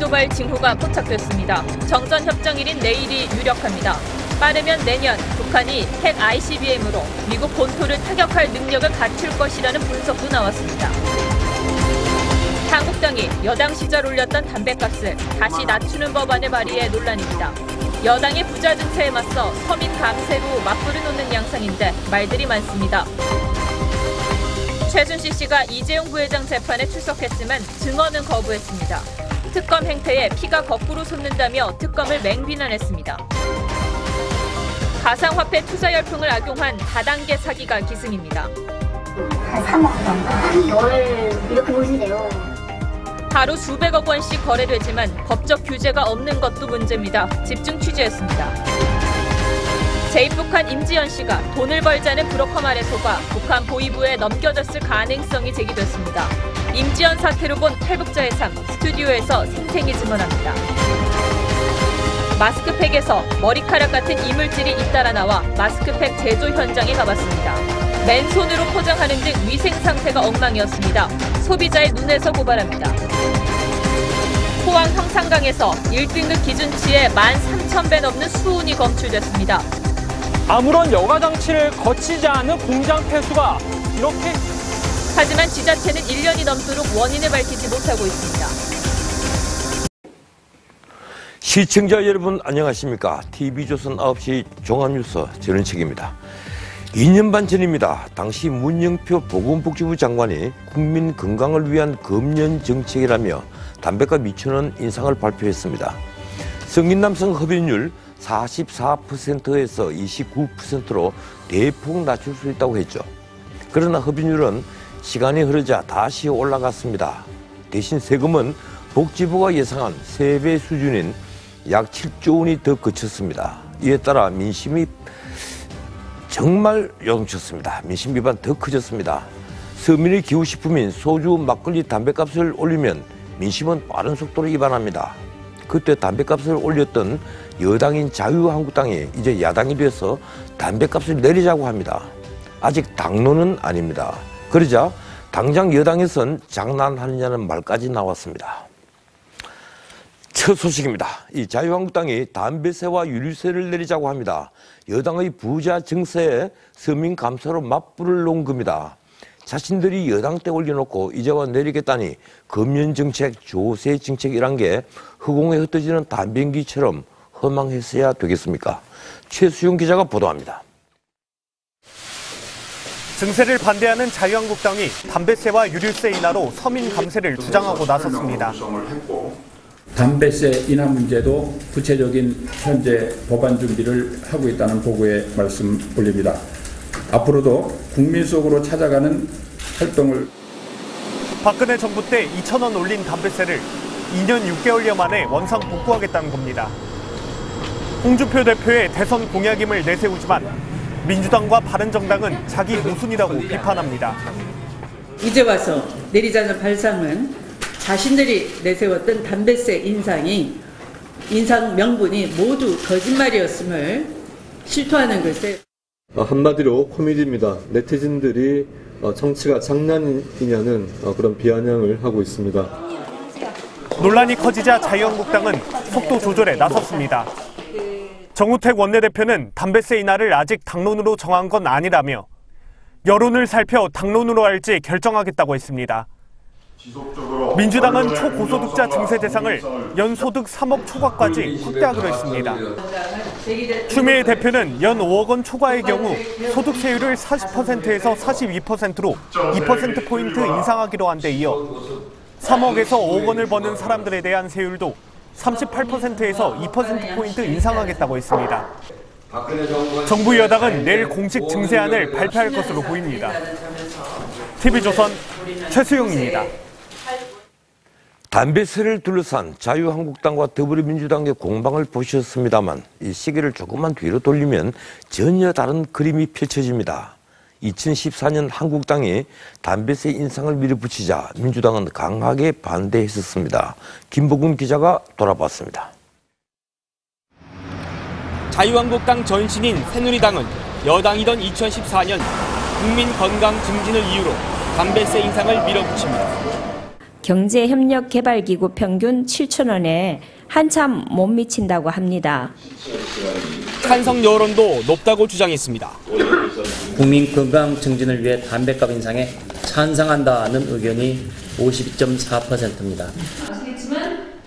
핵도발 징후가 포착됐습니다. 정전협정일인 내일이 유력합니다. 빠르면 내년 북한이 핵 ICBM으로 미국 본토를 타격할 능력을 갖출 것이라는 분석도 나왔습니다. 한국당이 여당 시절 올렸던 담뱃값을 다시 낮추는 법안을 발의해 논란입니다. 여당의 부자 증세에 맞서 서민 감세로 맞불을 놓는 양상인데 말들이 많습니다. 최순실 씨가 이재용 부회장 재판에 출석했지만 증언은 거부했습니다. 특검 행태에 피가 거꾸로 솟는다며 특검을 맹비난했습니다. 가상화폐 투자 열풍을 악용한 다단계 사기가 기승입니다. 한 3억 정도. 뭘 이렇게 보시네요. 하루 수백억 원씩 거래되지만 법적 규제가 없는 것도 문제입니다. 집중 취재했습니다. 제1북한 임지연 씨가 돈을 벌자는 브로커 말에 속아 북한 보위부에 넘겨졌을 가능성이 제기됐습니다. 임지연 사태로 본 탈북자의 삶, 스튜디오에서 생생히 증언합니다. 마스크팩에서 머리카락 같은 이물질이 잇따라 나와 마스크팩 제조 현장에 가봤습니다. 맨손으로 포장하는 등 위생 상태가 엉망이었습니다. 소비자의 눈에서 고발합니다. 포항 형산강에서 1등급 기준치의 13,000배 넘는 수온이 검출됐습니다. 아무런 여과 장치를 거치지 않은 공장 폐수가 이렇게... 하지만 지자체는 1년이 넘도록 원인을 밝히지 못하고 있습니다. 시청자 여러분 안녕하십니까? TV조선 9시 종합뉴스 전원책입니다. 2년 반 전입니다. 당시 문영표 보건복지부 장관이 국민 건강을 위한 금연 정책이라며 담배값 2,000원 인상을 발표했습니다. 성인 남성 흡연율 44%에서 29%로 대폭 낮출 수 있다고 했죠. 그러나 흡연율은 시간이 흐르자 다시 올라갔습니다. 대신 세금은 복지부가 예상한 3배 수준인 약 7조 원이 더 그쳤습니다. 이에 따라 민심이 정말 요동쳤습니다. 민심 비판 더 커졌습니다. 서민의 기후식품인 소주, 막걸리, 담배값을 올리면 민심은 빠른 속도로 이반합니다. 그때 담배값을 올렸던 여당인 자유한국당이 이제 야당이 돼서 담배값을 내리자고 합니다. 아직 당론은 아닙니다. 그러자 당장 여당에선 장난하느냐는 말까지 나왔습니다. 첫 소식입니다. 이 자유한국당이 담배세와 유류세를 내리자고 합니다. 여당의 부자 증세에 서민 감사로 맞불을 놓은 겁니다. 자신들이 여당 때 올려놓고 이제와 내리겠다니 금연 정책, 조세 정책이란 게 허공에 흩어지는 담배연기처럼 허망했어야 되겠습니까? 최수용 기자가 보도합니다. 증세를 반대하는 자유한국당이 담배세와 유류세 인하로 서민 감세를 주장하고 나섰습니다. 담배세 인하 문제도 구체적인 현재 법안 준비를 하고 있다는 보고에 말씀 올립니다. 앞으로도 국민 속으로 찾아가는 활동을. 박근혜 정부 때 2,000원 올린 담배세를 2년 6개월여 만에 원상 복구하겠다는 겁니다. 홍준표 대표의 대선 공약임을 내세우지만 민주당과 바른정당은 자기 모순이라고 비판합니다. 이제 와서 내리자는 발상은 자신들이 내세웠던 담배세 인상이 인상 명분이 모두 거짓말이었음을 실토하는 것에 한마디로 코미디입니다. 네티즌들이 정치가 장난이냐는 그런 비아냥을 하고 있습니다. 논란이 커지자 자유한국당은 속도 조절에 나섰습니다. 정우택 원내대표는 담배세 인하를 아직 당론으로 정한 건 아니라며 여론을 살펴 당론으로 할지 결정하겠다고 했습니다. 민주당은 초고소득자 증세 대상을 연소득 3억 초과까지 확대하기로 했습니다. 추미애 대표는 연 5억 원 초과의 경우 소득세율을 40%에서 42%로 2%포인트 인상하기로 한 데 이어 3억에서 5억 원을 버는 사람들에 대한 세율도 38%에서 2%포인트 인상하겠다고 했습니다. 정부 여당은 내일 공식 증세안을 발표할 것으로 보입니다. TV조선 최수용입니다. 담배세를 둘러싼 자유한국당과 더불어민주당의 공방을 보셨습니다만 이 시기를 조금만 뒤로 돌리면 전혀 다른 그림이 펼쳐집니다. 2014년 한국당이 담배세 인상을 밀어붙이자 민주당은 강하게 반대했었습니다. 김보근 기자가 돌아봤습니다. 자유한국당 전신인 새누리당은 여당이던 2014년 국민 건강 증진을 이유로 담배세 인상을 밀어붙입니다. 경제협력개발기구 평균 7,000원에 한참 못 미친다고 합니다. 찬성 여론도 높다고 주장했습니다. 국민 건강 증진을 위해 담뱃값 인상에 찬성한다는 의견이 52.4%입니다.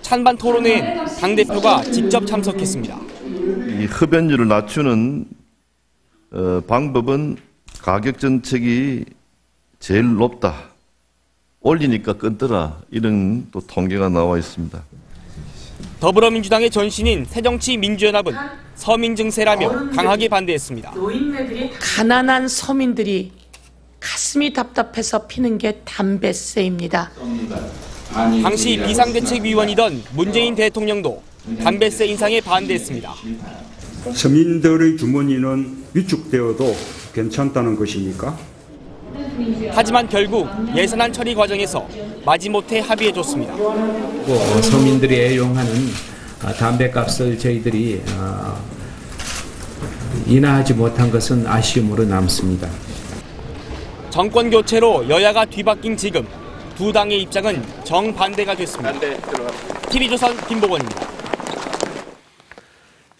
찬반 토론회엔 당대표가 직접 참석했습니다. 이 흡연율을 낮추는 방법은 가격 정책이 제일 높다. 올리니까 끊더라. 이런 또 통계가 나와 있습니다. 더불어민주당의 전신인 새정치민주연합은 서민 증세라며 강하게 반대했습니다. 가난한 서민들이 가슴이 답답해서 피는 게 담뱃세입니다. 당시 비상대책위원이던 문재인 대통령도 담뱃세 인상에 반대했습니다. 서민들의 주머니는 위축되어도 괜찮다는 것입니까? 하지만 결국 예산안 처리 과정에서 마지못해 합의해줬습니다. 서민들이 애용하는 담뱃값을 저희들이 인하하지 못한 것은 아쉬움으로 남습니다. 정권 교체로 여야가 뒤바뀐 지금 두 당의 입장은 정반대가 됐습니다. TV조선 김보건입니다.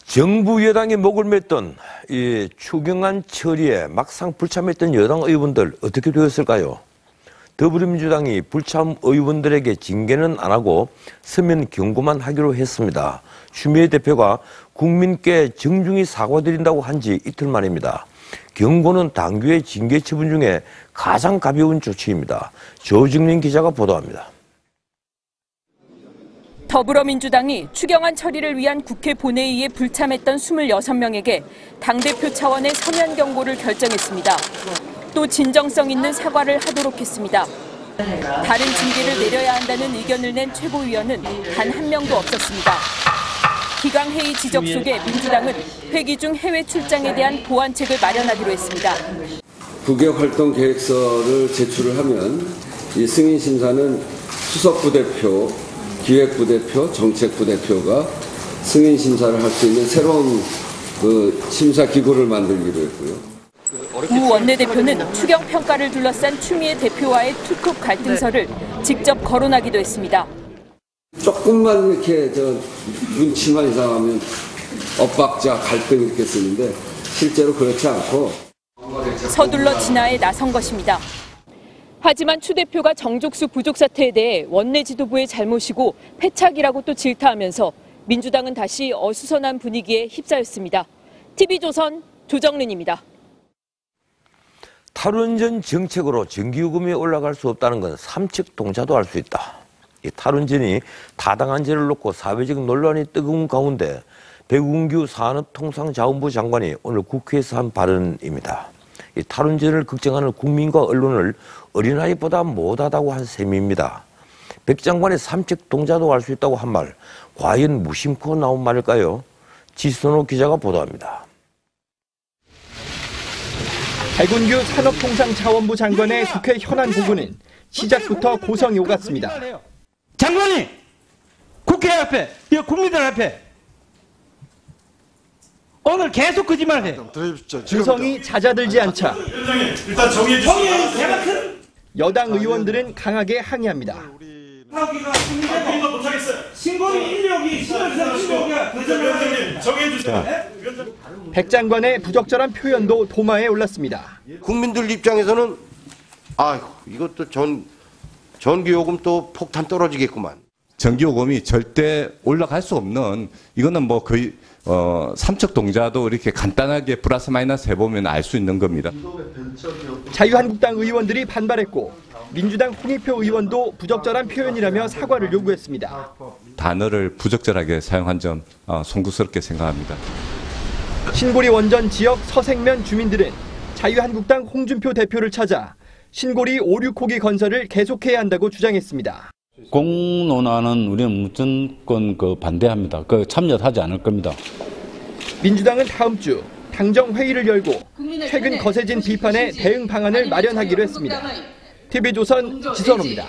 정부 여당이 목을 맸던 이 추경안 처리에 막상 불참했던 여당 의원들 어떻게 되었을까요? 더불어민주당이 불참 의원들에게 징계는 안 하고 서면 경고만 하기로 했습니다. 추미애 대표가 국민께 정중히 사과드린다고 한 지 이틀 만입니다. 경고는 당규의 징계 처분 중에 가장 가벼운 조치입니다. 조정린 기자가 보도합니다. 더불어민주당이 추경안 처리를 위한 국회 본회의에 불참했던 26명에게 당대표 차원의 서면 경고를 결정했습니다. 또 진정성 있는 사과를 하도록 했습니다. 다른 징계를 내려야 한다는 의견을 낸 최고위원은 단 한 명도 없었습니다. 기강회의 지적 속에 민주당은 회기 중 해외 출장에 대한 보완책을 마련하기로 했습니다. 국외활동 계획서를 제출을 하면 이 승인 심사는 수석부대표, 기획부대표, 정책부대표가 승인 심사를 할 수 있는 새로운 심사 기구를 만들기로 했고요. 우 원내대표는 추경 평가를 둘러싼 추미애 대표와의 투톱 갈등서를 직접 거론하기도 했습니다. 조금만 이렇게 눈치만 이상하면 엇박자, 갈등 이렇게 쓰는데 실제로 그렇지 않고 서둘러 진화에 나선 것입니다. 하지만 추 대표가 정족수 부족 사태에 대해 원내 지도부의 잘못이고 패착이라고 또 질타하면서 민주당은 다시 어수선한 분위기에 휩싸였습니다. TV조선 조정린입니다. 탈원전 정책으로 전기요금이 올라갈 수 없다는 건 삼척동자도 알 수 있다. 이 탈원전이 타당한 죄를 놓고 사회적 논란이 뜨거운 가운데 백운규 산업통상자원부 장관이 오늘 국회에서 한 발언입니다. 이 탈원전을 걱정하는 국민과 언론을 어린아이보다 못하다고 한 셈입니다. 백 장관의 삼척동자도 알 수 있다고 한 말, 과연 무심코 나온 말일까요? 지선호 기자가 보도합니다. 백운규 산업통상자원부 장관의 국회 현안 보고는 시작부터 고성이 오갔습니다. 장관이 국회 앞에, 국민들 앞에 오늘 계속 거짓말해. 고성이 잦아들지 않자 일단 정리해 여당 의원들은 강하게 항의합니다. 신고인 인력이 정해 주세요. 백 장관의 부적절한 표현도 도마에 올랐습니다. 국민들 입장에서는 이것도 전기요금 또 폭탄 떨어지겠구만. 전기요금이 절대 올라갈 수 없는, 이거는 뭐 거의 삼척동자도 이렇게 간단하게 플러스 마이너스 해보면 알 수 있는 겁니다. 자유한국당 의원들이 반발했고 민주당 홍익표 의원도 부적절한 표현이라며 사과를 요구했습니다. 단어를 부적절하게 사용한 점 송구스럽게 생각합니다. 신고리 원전 지역 서생면 주민들은 자유한국당 홍준표 대표를 찾아 신고리 5, 6호기 건설을 계속해야 한다고 주장했습니다. 공론화는 우리는 무조건 반대합니다. 참여하지 않을 겁니다. 민주당은 다음 주 당정 회의를 열고 최근 거세진 비판에 대응 방안을 마련하기로 했습니다. TV조선 지선호입니다.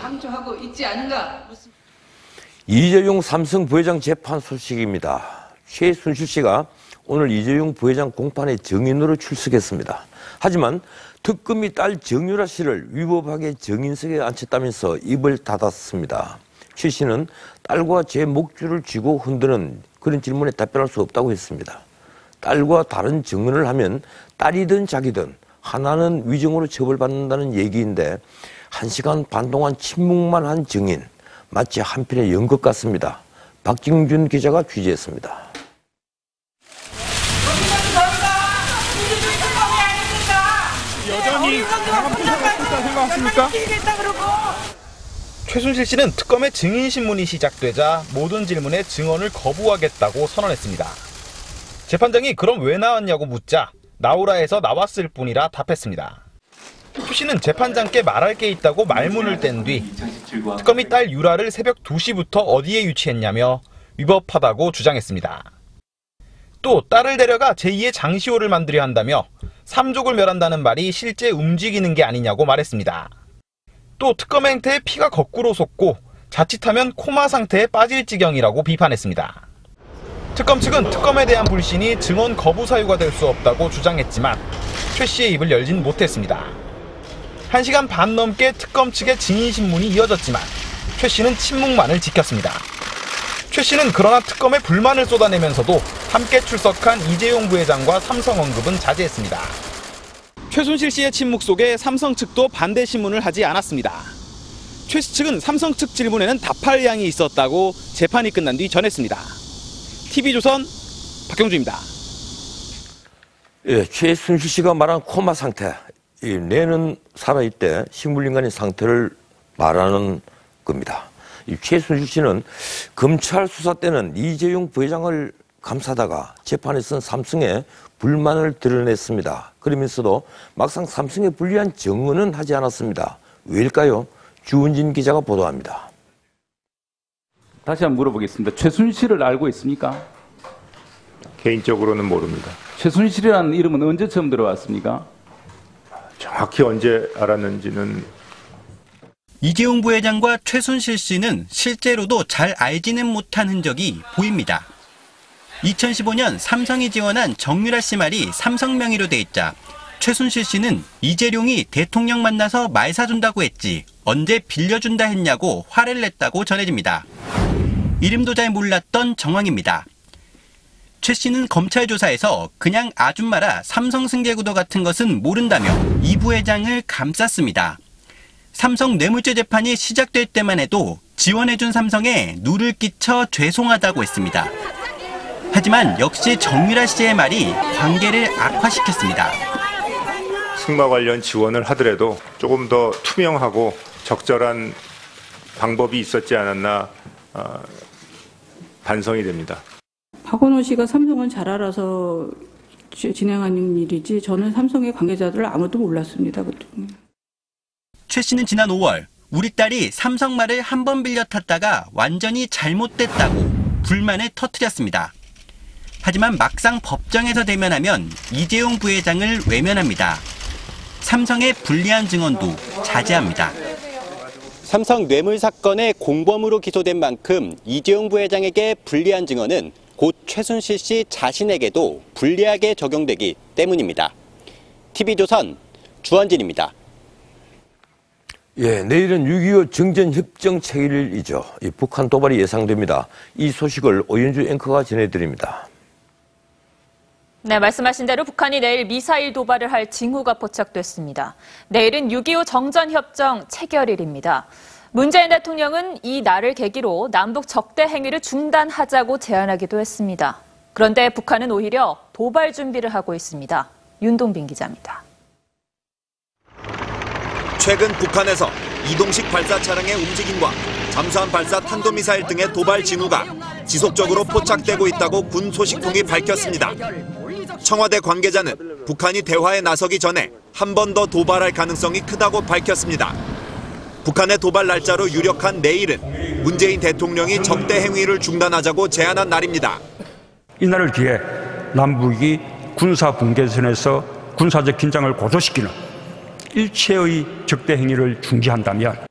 이재용 삼성 부회장 재판 소식입니다. 최순실 씨가 오늘 이재용 부회장 공판의 증인으로 출석했습니다. 하지만 특검이 딸 정유라 씨를 위법하게 증인석에 앉혔다면서 입을 닫았습니다. 최 씨는 딸과 제 목줄을 쥐고 흔드는 그런 질문에 답변할 수 없다고 했습니다. 딸과 다른 증언을 하면 딸이든 자기든 하나는 위정으로 처벌받는다는 얘기인데 1시간 반 동안 침묵만 한 증인, 마치 한편의 연극 같습니다. 박징준 기자가 취재했습니다. 여전히 강한 포석을 갖고 있다고 생각하십니까? 최순실 씨는 특검의 증인 신문이 시작되자 모든 질문에 증언을 거부하겠다고 선언했습니다. 재판장이 그럼 왜 나왔냐고 묻자 나오라 해서 나왔을 뿐이라 답했습니다. 최 씨는 재판장께 말할 게 있다고 말문을 뗀 뒤 특검이 딸 유라를 새벽 2시부터 어디에 유치했냐며 위법하다고 주장했습니다. 또 딸을 데려가 제2의 장시호를 만들려 한다며 삼족을 멸한다는 말이 실제 움직이는 게 아니냐고 말했습니다. 또 특검 행태에 피가 거꾸로 솟고 자칫하면 코마 상태에 빠질 지경이라고 비판했습니다. 특검 측은 특검에 대한 불신이 증언 거부 사유가 될 수 없다고 주장했지만 최 씨의 입을 열진 못했습니다. 1시간 반 넘게 특검 측의 증인 신문이 이어졌지만 최 씨는 침묵만을 지켰습니다. 최 씨는 그러나 특검에 불만을 쏟아내면서도 함께 출석한 이재용 부회장과 삼성 언급은 자제했습니다. 최순실 씨의 침묵 속에 삼성 측도 반대 신문을 하지 않았습니다. 최 씨 측은 삼성 측 질문에는 답할 양이 있었다고 재판이 끝난 뒤 전했습니다. TV조선 박경주입니다. 예, 최순실 씨가 말한 코마 상태, 이 뇌는 살아있대 식물인간의 상태를 말하는 겁니다. 이 최순실 씨는 검찰 수사 때는 이재용 부회장을 감싸다가 재판에서는 삼성에 불만을 드러냈습니다. 그러면서도 막상 삼성에 불리한 증언은 하지 않았습니다. 왜일까요? 주은진 기자가 보도합니다. 다시 한번 물어보겠습니다. 최순실을 알고 있습니까? 개인적으로는 모릅니다. 최순실이라는 이름은 언제 처음 들어왔습니까? 정확히 언제 알았는지는. 이재용 부회장과 최순실 씨는 실제로도 잘 알지는 못한 흔적이 보입니다. 2015년 삼성이 지원한 정유라 씨 말이 삼성 명의로 돼 있자 최순실 씨는 이재용이 대통령 만나서 말 사준다고 했지 언제 빌려준다 했냐고 화를 냈다고 전해집니다. 이름도 잘 몰랐던 정황입니다. 최 씨는 검찰 조사에서 그냥 아줌마라 삼성 승계구도 같은 것은 모른다며 이 부회장을 감쌌습니다. 삼성 뇌물죄 재판이 시작될 때만 해도 지원해준 삼성에 누를 끼쳐 죄송하다고 했습니다. 하지만 역시 정유라 씨의 말이 관계를 악화시켰습니다. 승마 관련 지원을 하더라도 조금 더 투명하고 적절한 방법이 있었지 않았나 반성이 됩니다. 박원호 씨가 삼성은 잘 알아서 진행하는 일이지 저는 삼성의 관계자들을 아무도 몰랐습니다. 최 씨는 지난 5월 우리 딸이 삼성 말을 한 번 빌려 탔다가 완전히 잘못됐다고 불만을 터뜨렸습니다. 하지만 막상 법정에서 대면하면 이재용 부회장을 외면합니다. 삼성의 불리한 증언도 자제합니다. 삼성 뇌물 사건의 공범으로 기소된 만큼 이재용 부회장에게 불리한 증언은 곧 최순실 씨 자신에게도 불리하게 적용되기 때문입니다. TV조선 주한진입니다. 예, 내일은 6.25 정전협정 체결일이죠. 이 북한 도발이 예상됩니다. 이 소식을 오윤주 앵커가 전해드립니다. 네, 말씀하신 대로 북한이 내일 미사일 도발을 할 징후가 포착됐습니다. 내일은 6.25 정전협정 체결일입니다. 문재인 대통령은 이 날을 계기로 남북 적대 행위를 중단하자고 제안하기도 했습니다. 그런데 북한은 오히려 도발 준비를 하고 있습니다. 윤동빈 기자입니다. 최근 북한에서 이동식 발사 차량의 움직임과 잠수함 발사 탄도미사일 등의 도발 징후가 지속적으로 포착되고 있다고 군 소식통이 밝혔습니다. 청와대 관계자는 북한이 대화에 나서기 전에 한 번 더 도발할 가능성이 크다고 밝혔습니다. 북한의 도발 날짜로 유력한 내일은 문재인 대통령이 적대 행위를 중단하자고 제안한 날입니다. 이날을 기해 남북이 군사 분계선에서 군사적 긴장을 고조시키는 일체의 적대 행위를 중지한다면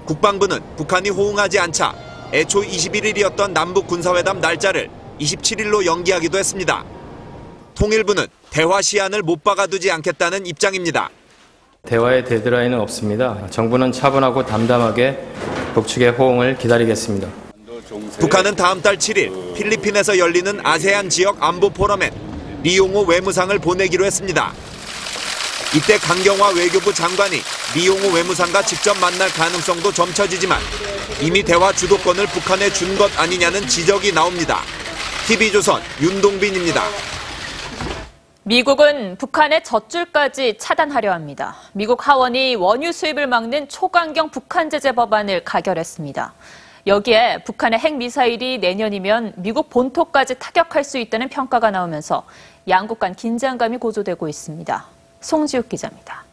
국방부는 북한이 호응하지 않자 애초 21일이었던 남북 군사회담 날짜를 27일로 연기하기도 했습니다. 통일부는 대화 시한을 못 박아두지 않겠다는 입장입니다. 대화의 데드라인은 없습니다. 정부는 차분하고 담담하게 북측의 호응을 기다리겠습니다. 북한은 다음 달 7일 필리핀에서 열리는 아세안 지역 안보 포럼에 리용호 외무상을 보내기로 했습니다. 이때 강경화 외교부 장관이 리용호 외무상과 직접 만날 가능성도 점쳐지지만 이미 대화 주도권을 북한에 준 것 아니냐는 지적이 나옵니다. TV조선 윤동빈입니다. 미국은 북한의 젖줄까지 차단하려 합니다. 미국 하원이 원유 수입을 막는 초강경 북한 제재 법안을 가결했습니다. 여기에 북한의 핵미사일이 내년이면 미국 본토까지 타격할 수 있다는 평가가 나오면서 양국 간 긴장감이 고조되고 있습니다. 송지욱 기자입니다.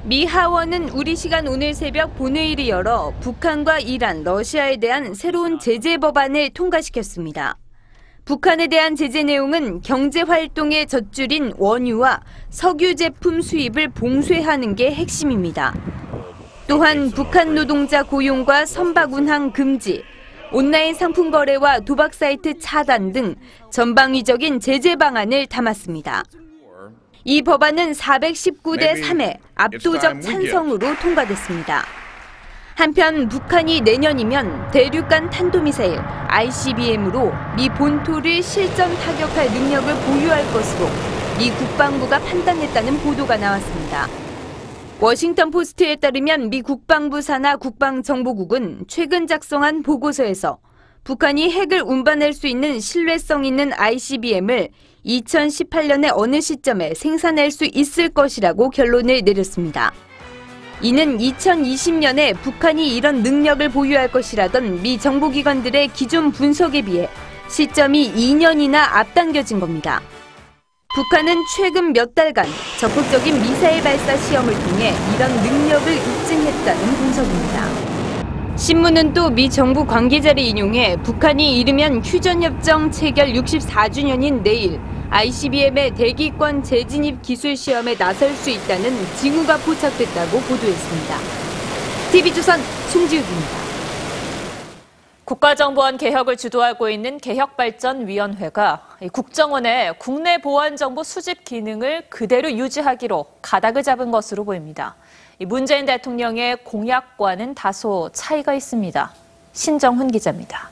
미 하원은 우리 시간 오늘 새벽 본회의를 열어 북한과 이란, 러시아에 대한 새로운 제재 법안을 통과시켰습니다. 북한에 대한 제재 내용은 경제활동의 젖줄인 원유와 석유 제품 수입을 봉쇄하는 게 핵심입니다. 또한 북한 노동자 고용과 선박 운항 금지, 온라인 상품 거래와 도박 사이트 차단 등 전방위적인 제재 방안을 담았습니다. 이 법안은 419대 3의 압도적 찬성으로 통과됐습니다. 한편 북한이 내년이면 대륙간 탄도미사일 ICBM으로 미 본토를 실전 타격할 능력을 보유할 것으로 미 국방부가 판단했다는 보도가 나왔습니다. 워싱턴 포스트에 따르면 미 국방부 산하 국방정보국은 최근 작성한 보고서에서 북한이 핵을 운반할 수 있는 신뢰성 있는 ICBM을 2018년의 어느 시점에 생산할 수 있을 것이라고 결론을 내렸습니다. 이는 2020년에 북한이 이런 능력을 보유할 것이라던 미 정보기관들의 기존 분석에 비해 시점이 2년이나 앞당겨진 겁니다. 북한은 최근 몇 달간 적극적인 미사일 발사 시험을 통해 이런 능력을 입증했다는 분석입니다. 신문은 또 미 정부 관계자를 인용해 북한이 이르면 휴전협정 체결 64주년인 내일 ICBM의 대기권 재진입 기술 시험에 나설 수 있다는 징후가 포착됐다고 보도했습니다. TV조선 송지욱입니다. 국가정보원 개혁을 주도하고 있는 개혁발전위원회가 국정원의 국내 보안정보 수집 기능을 그대로 유지하기로 가닥을 잡은 것으로 보입니다. 문재인 대통령의 공약과는 다소 차이가 있습니다. 신정훈 기자입니다.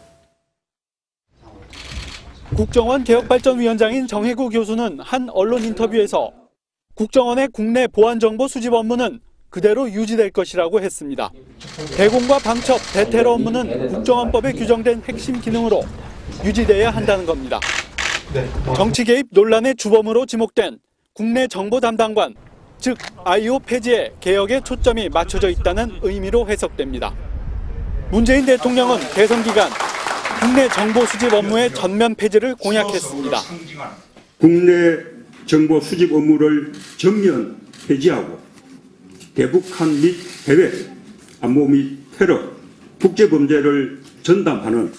국정원 개혁발전위원장인 정혜구 교수는 한 언론 인터뷰에서 국정원의 국내 보안정보 수집 업무는 그대로 유지될 것이라고 했습니다. 대공과 방첩, 대테러 업무는 국정원법에 규정된 핵심 기능으로 유지돼야 한다는 겁니다. 정치 개입 논란의 주범으로 지목된 국내 정보 담당관, 즉 IO 폐지에 개혁의 초점이 맞춰져 있다는 의미로 해석됩니다. 문재인 대통령은 대선 기간 국내 정보 수집 업무의 전면 폐지를 공약했습니다. 국내 정보 수집 업무를 전면 폐지하고 대북한 및 해외 안보 및 테러, 국제범죄를 전담하는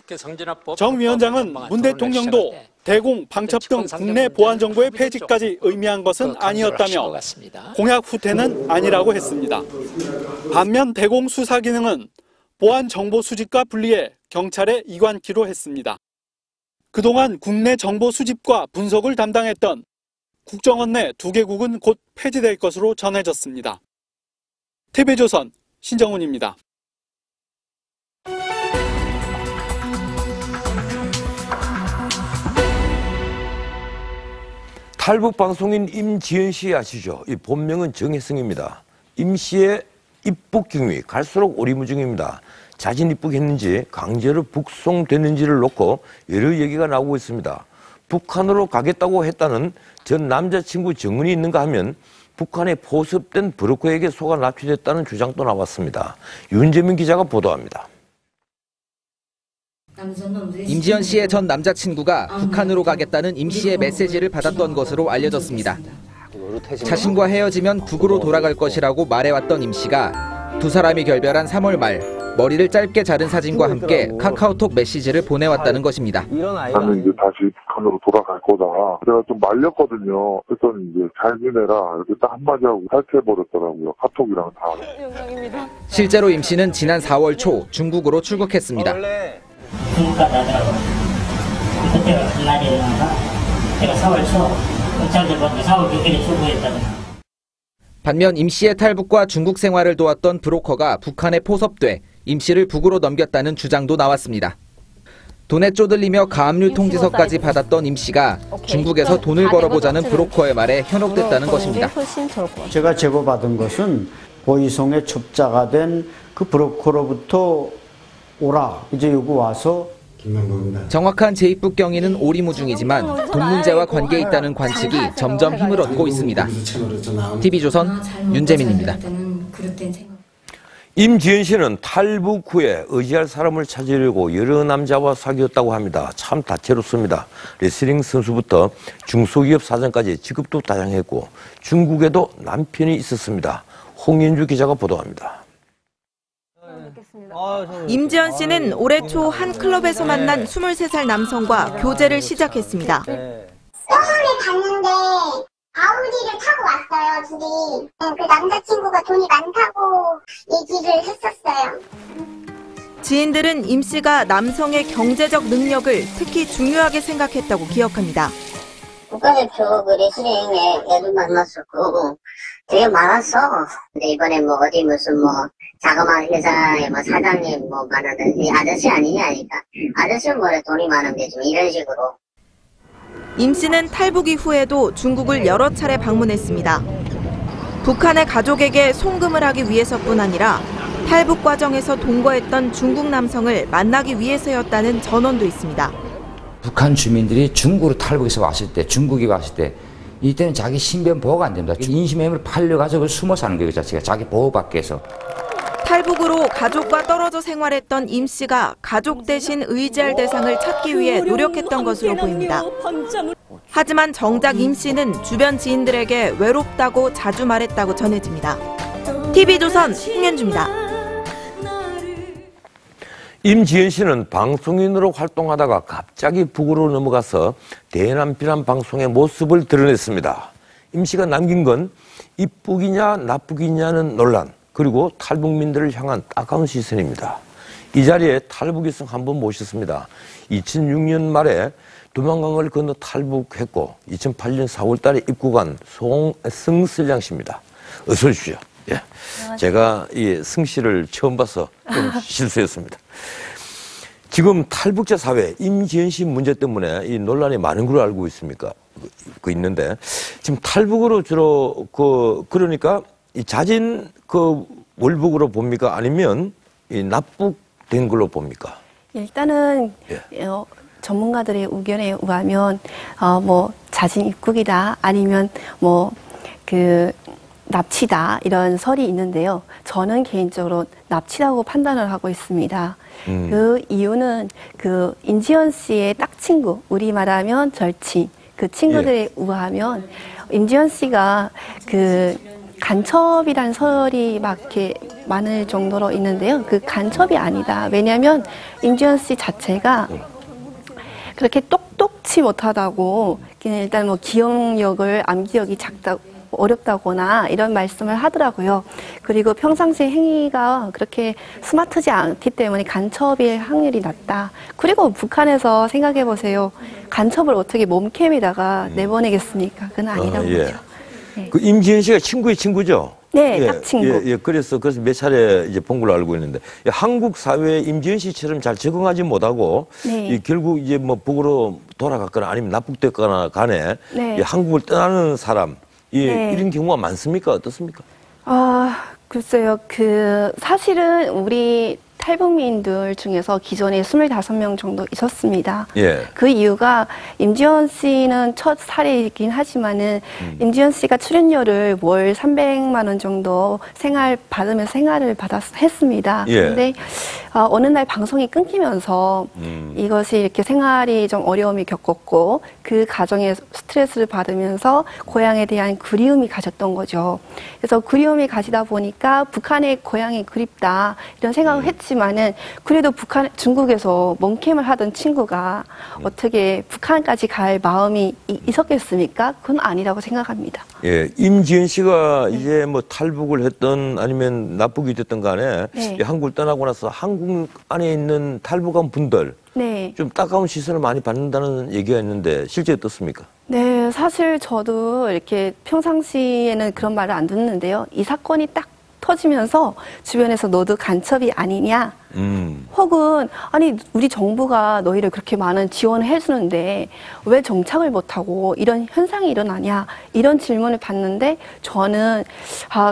정 위원장은 문 대통령도 대공, 방첩 등 국내 보안정보의 폐지까지 의미한 것은 아니었다며 공약 후퇴는 아니라고 했습니다. 반면 대공 수사 기능은 보안 정보 수집과 분리해 경찰에 이관키로 했습니다. 그동안 국내 정보 수집과 분석을 담당했던 국정원 내 두 개국은 곧 폐지될 것으로 전해졌습니다. TV조선 신정훈입니다. 탈북 방송인 임지연 씨 아시죠? 이 본명은 정혜승입니다. 임 씨의 입북 경위 갈수록 오리무중입니다. 자진 입북했는지 강제로 북송됐는지를 놓고 여러 얘기가 나오고 있습니다. 북한으로 가겠다고 했다는 전 남자친구 증언이 있는가 하면 북한에 포섭된 브로커에게 속아 납치됐다는 주장도 나왔습니다. 윤재민 기자가 보도합니다. 임지연 씨의 전 남자친구가 북한으로 가겠다는 임 씨의 메시지를 받았던 것으로 알려졌습니다. 자신과 헤어지면 북으로 돌아갈 것이라고 말해왔던 임 씨가 두 사람이 결별한 3월 말 머리를 짧게 자른 사진과 함께 카카오톡 메시지를 보내왔다는 것입니다. 나는 이제 다시 북한으로 돌아갈 거다. 제가 좀 말렸거든요. 그랬더니 이제 잘 지내라 이렇게 딱 한마디 하고 탈퇴해버렸더라고요. 카톡이랑 다. 실제로 임 씨는 지난 4월 초 중국으로 출국했습니다. 중국까지 하더라고요. 그때가 큰 날이었나? 제가 4월 초 경찰들 보니까 4월 6일에 출국했다더라. 반면 임 씨의 탈북과 중국 생활을 도왔던 브로커가 북한에 포섭돼 임 씨를 북으로 넘겼다는 주장도 나왔습니다. 돈에 쪼들리며 가압류 통지서까지 받았던 임 씨가 중국에서 돈을 벌어보자는 브로커의 말에 현혹됐다는 것입니다. 제가 제보받은 것은 고이송의 첩자가 된 그 브로커로부터 오라 이제 여기 와서 정확한 재입국 경위는 오리무중이지만 돈 문제와 관계 있다는 관측이 점점 힘을 얻고 있습니다. TV조선 윤재민입니다. 임지연 씨는 탈북 후에 의지할 사람을 찾으려고 여러 남자와 사귀었다고 합니다. 참 다채롭습니다. 레슬링 선수부터 중소기업 사장까지 직업도 다양했고 중국에도 남편이 있었습니다. 홍인주 기자가 보도합니다. 임지연 씨는 올해 초 한 클럽에서 만난 23살 남성과 교제를 시작했습니다. 병원에 갔는데 아우디를 타고 왔어요, 둘이. 그 남자친구가 돈이 많다고 얘기를 했었어요. 지인들은 임 씨가 남성의 경제적 능력을 특히 중요하게 생각했다고 기억합니다. 국가대표 그 레슬링에 애를 만났었고 되게 많았어. 근데 이번에 뭐 어디 무슨 뭐 자그마한 회사의 뭐 사장님 뭐 많은데 아저씨 아니냐 하니까 아저씨는 뭐래 돈이 많은데 좀 이런 식으로. 임 씨는 탈북 이후에도 중국을 여러 차례 방문했습니다. 북한의 가족에게 송금을 하기 위해서뿐 아니라 탈북 과정에서 동거했던 중국 남성을 만나기 위해서였다는 전언도 있습니다. 북한 주민들이 중국으로 탈북해서 왔을 때, 중국이 왔을 때 이때는 자기 신변 보호가 안 됩니다. 인신매매를 팔려가지고 숨어 사는 거 자체가 자기 보호받기 위해서. 탈북으로 가족과 떨어져 생활했던 임 씨가 가족 대신 의지할 대상을 찾기 위해 노력했던 것으로 보입니다. 하지만 정작 임 씨는 주변 지인들에게 외롭다고 자주 말했다고 전해집니다. TV조선 홍현주입니다. 임지연 씨는 방송인으로 활동하다가 갑자기 북으로 넘어가서 대남 비난 방송의 모습을 드러냈습니다. 임 씨가 남긴 건 이쁘기냐 나쁘기냐는 논란, 그리고 탈북민들을 향한 따가운 시선입니다. 이 자리에 탈북이성 한번 모셨습니다. 2006년 말에 두만강을 건너 탈북했고 2008년 4월 달에 입국한 송승슬양 씨입니다. 어서 오십시오. 예. 제가 이 승 씨를 처음 봐서 좀 실수했습니다. 지금 탈북자 사회 임지연 씨 문제 때문에 이 논란이 많은 걸로 알고 있습니까? 있는데 지금 탈북으로 주로 그러니까 이 자진 월북으로 봅니까? 아니면 이 납북된 걸로 봅니까? 일단은 전문가들의 의견에 의하면 뭐 자진 입국이다 아니면 뭐 납치다 이런 설이 있는데요. 저는 개인적으로 납치라고 판단을 하고 있습니다. 그 이유는 임지연 씨의 딱 친구, 우리 말하면 절친, 그 친구들에 의하면 임지연 씨가 간첩이란 설이 막 이렇게 많을 정도로 있는데요. 그 간첩이 아니다. 왜냐하면 임지연 씨 자체가 그렇게 똑똑치 못하다고 일단 뭐 기억력을 암기력이 어렵다거나 이런 말씀을 하더라고요. 그리고 평상시 행위가 그렇게 스마트지 않기 때문에 간첩일 확률이 낮다. 그리고 북한에서 생각해 보세요. 간첩을 어떻게 몸캠에다가 내보내겠습니까? 그건 아니라고 보죠. 네. 그 임지연 씨가 친구의 친구죠? 네, 딱 친구. 그래서 몇 차례 이제 본 걸로 알고 있는데 한국 사회에 임지연 씨처럼 잘 적응하지 못하고 결국 이제 뭐 북으로 돌아갔거나 아니면 납북됐거나 간에 한국을 떠나는 사람 이런 경우가 많습니까? 어떻습니까? 글쎄요. 사실은 우리 탈북민들 중에서 기존에 25명 정도 있었습니다. 그 이유가 임지연 씨는 첫 사례이긴 하지만은 임지연 씨가 출연료를 월 300만 원 정도 받으면서 생활을 했습니다. 그런데 어느 날 방송이 끊기면서 이것이 이렇게 생활이 좀 어려움이 겪었고 그 가정에 스트레스를 받으면서 고향에 대한 그리움이 가졌던 거죠. 그래서 그리움이 가시다 보니까 북한의 고향이 그립다 이런 생각을 했지만은 그래도 중국에서 멍캠을 하던 친구가 어떻게 북한까지 갈 마음이 있었겠습니까? 그건 아니라고 생각합니다. 임지연 씨가 이제 뭐 탈북을 했던 아니면 납북이 됐던 간에 한국을 떠나고 나서 한국 안에 있는 탈북한 분들 네. 좀 따가운 시선을 많이 받는다는 얘기가 있는데 실제 어떻습니까? 네, 사실 저도 이렇게 평상시에는 그런 말을 안 듣는데요. 이 사건이 딱 터지면서 주변에서 너도 간첩이 아니냐? 혹은 아니 우리 정부가 너희를 그렇게 많은 지원을 해주는데 왜 정착을 못하고 이런 현상이 일어나냐? 이런 질문을 받는데 저는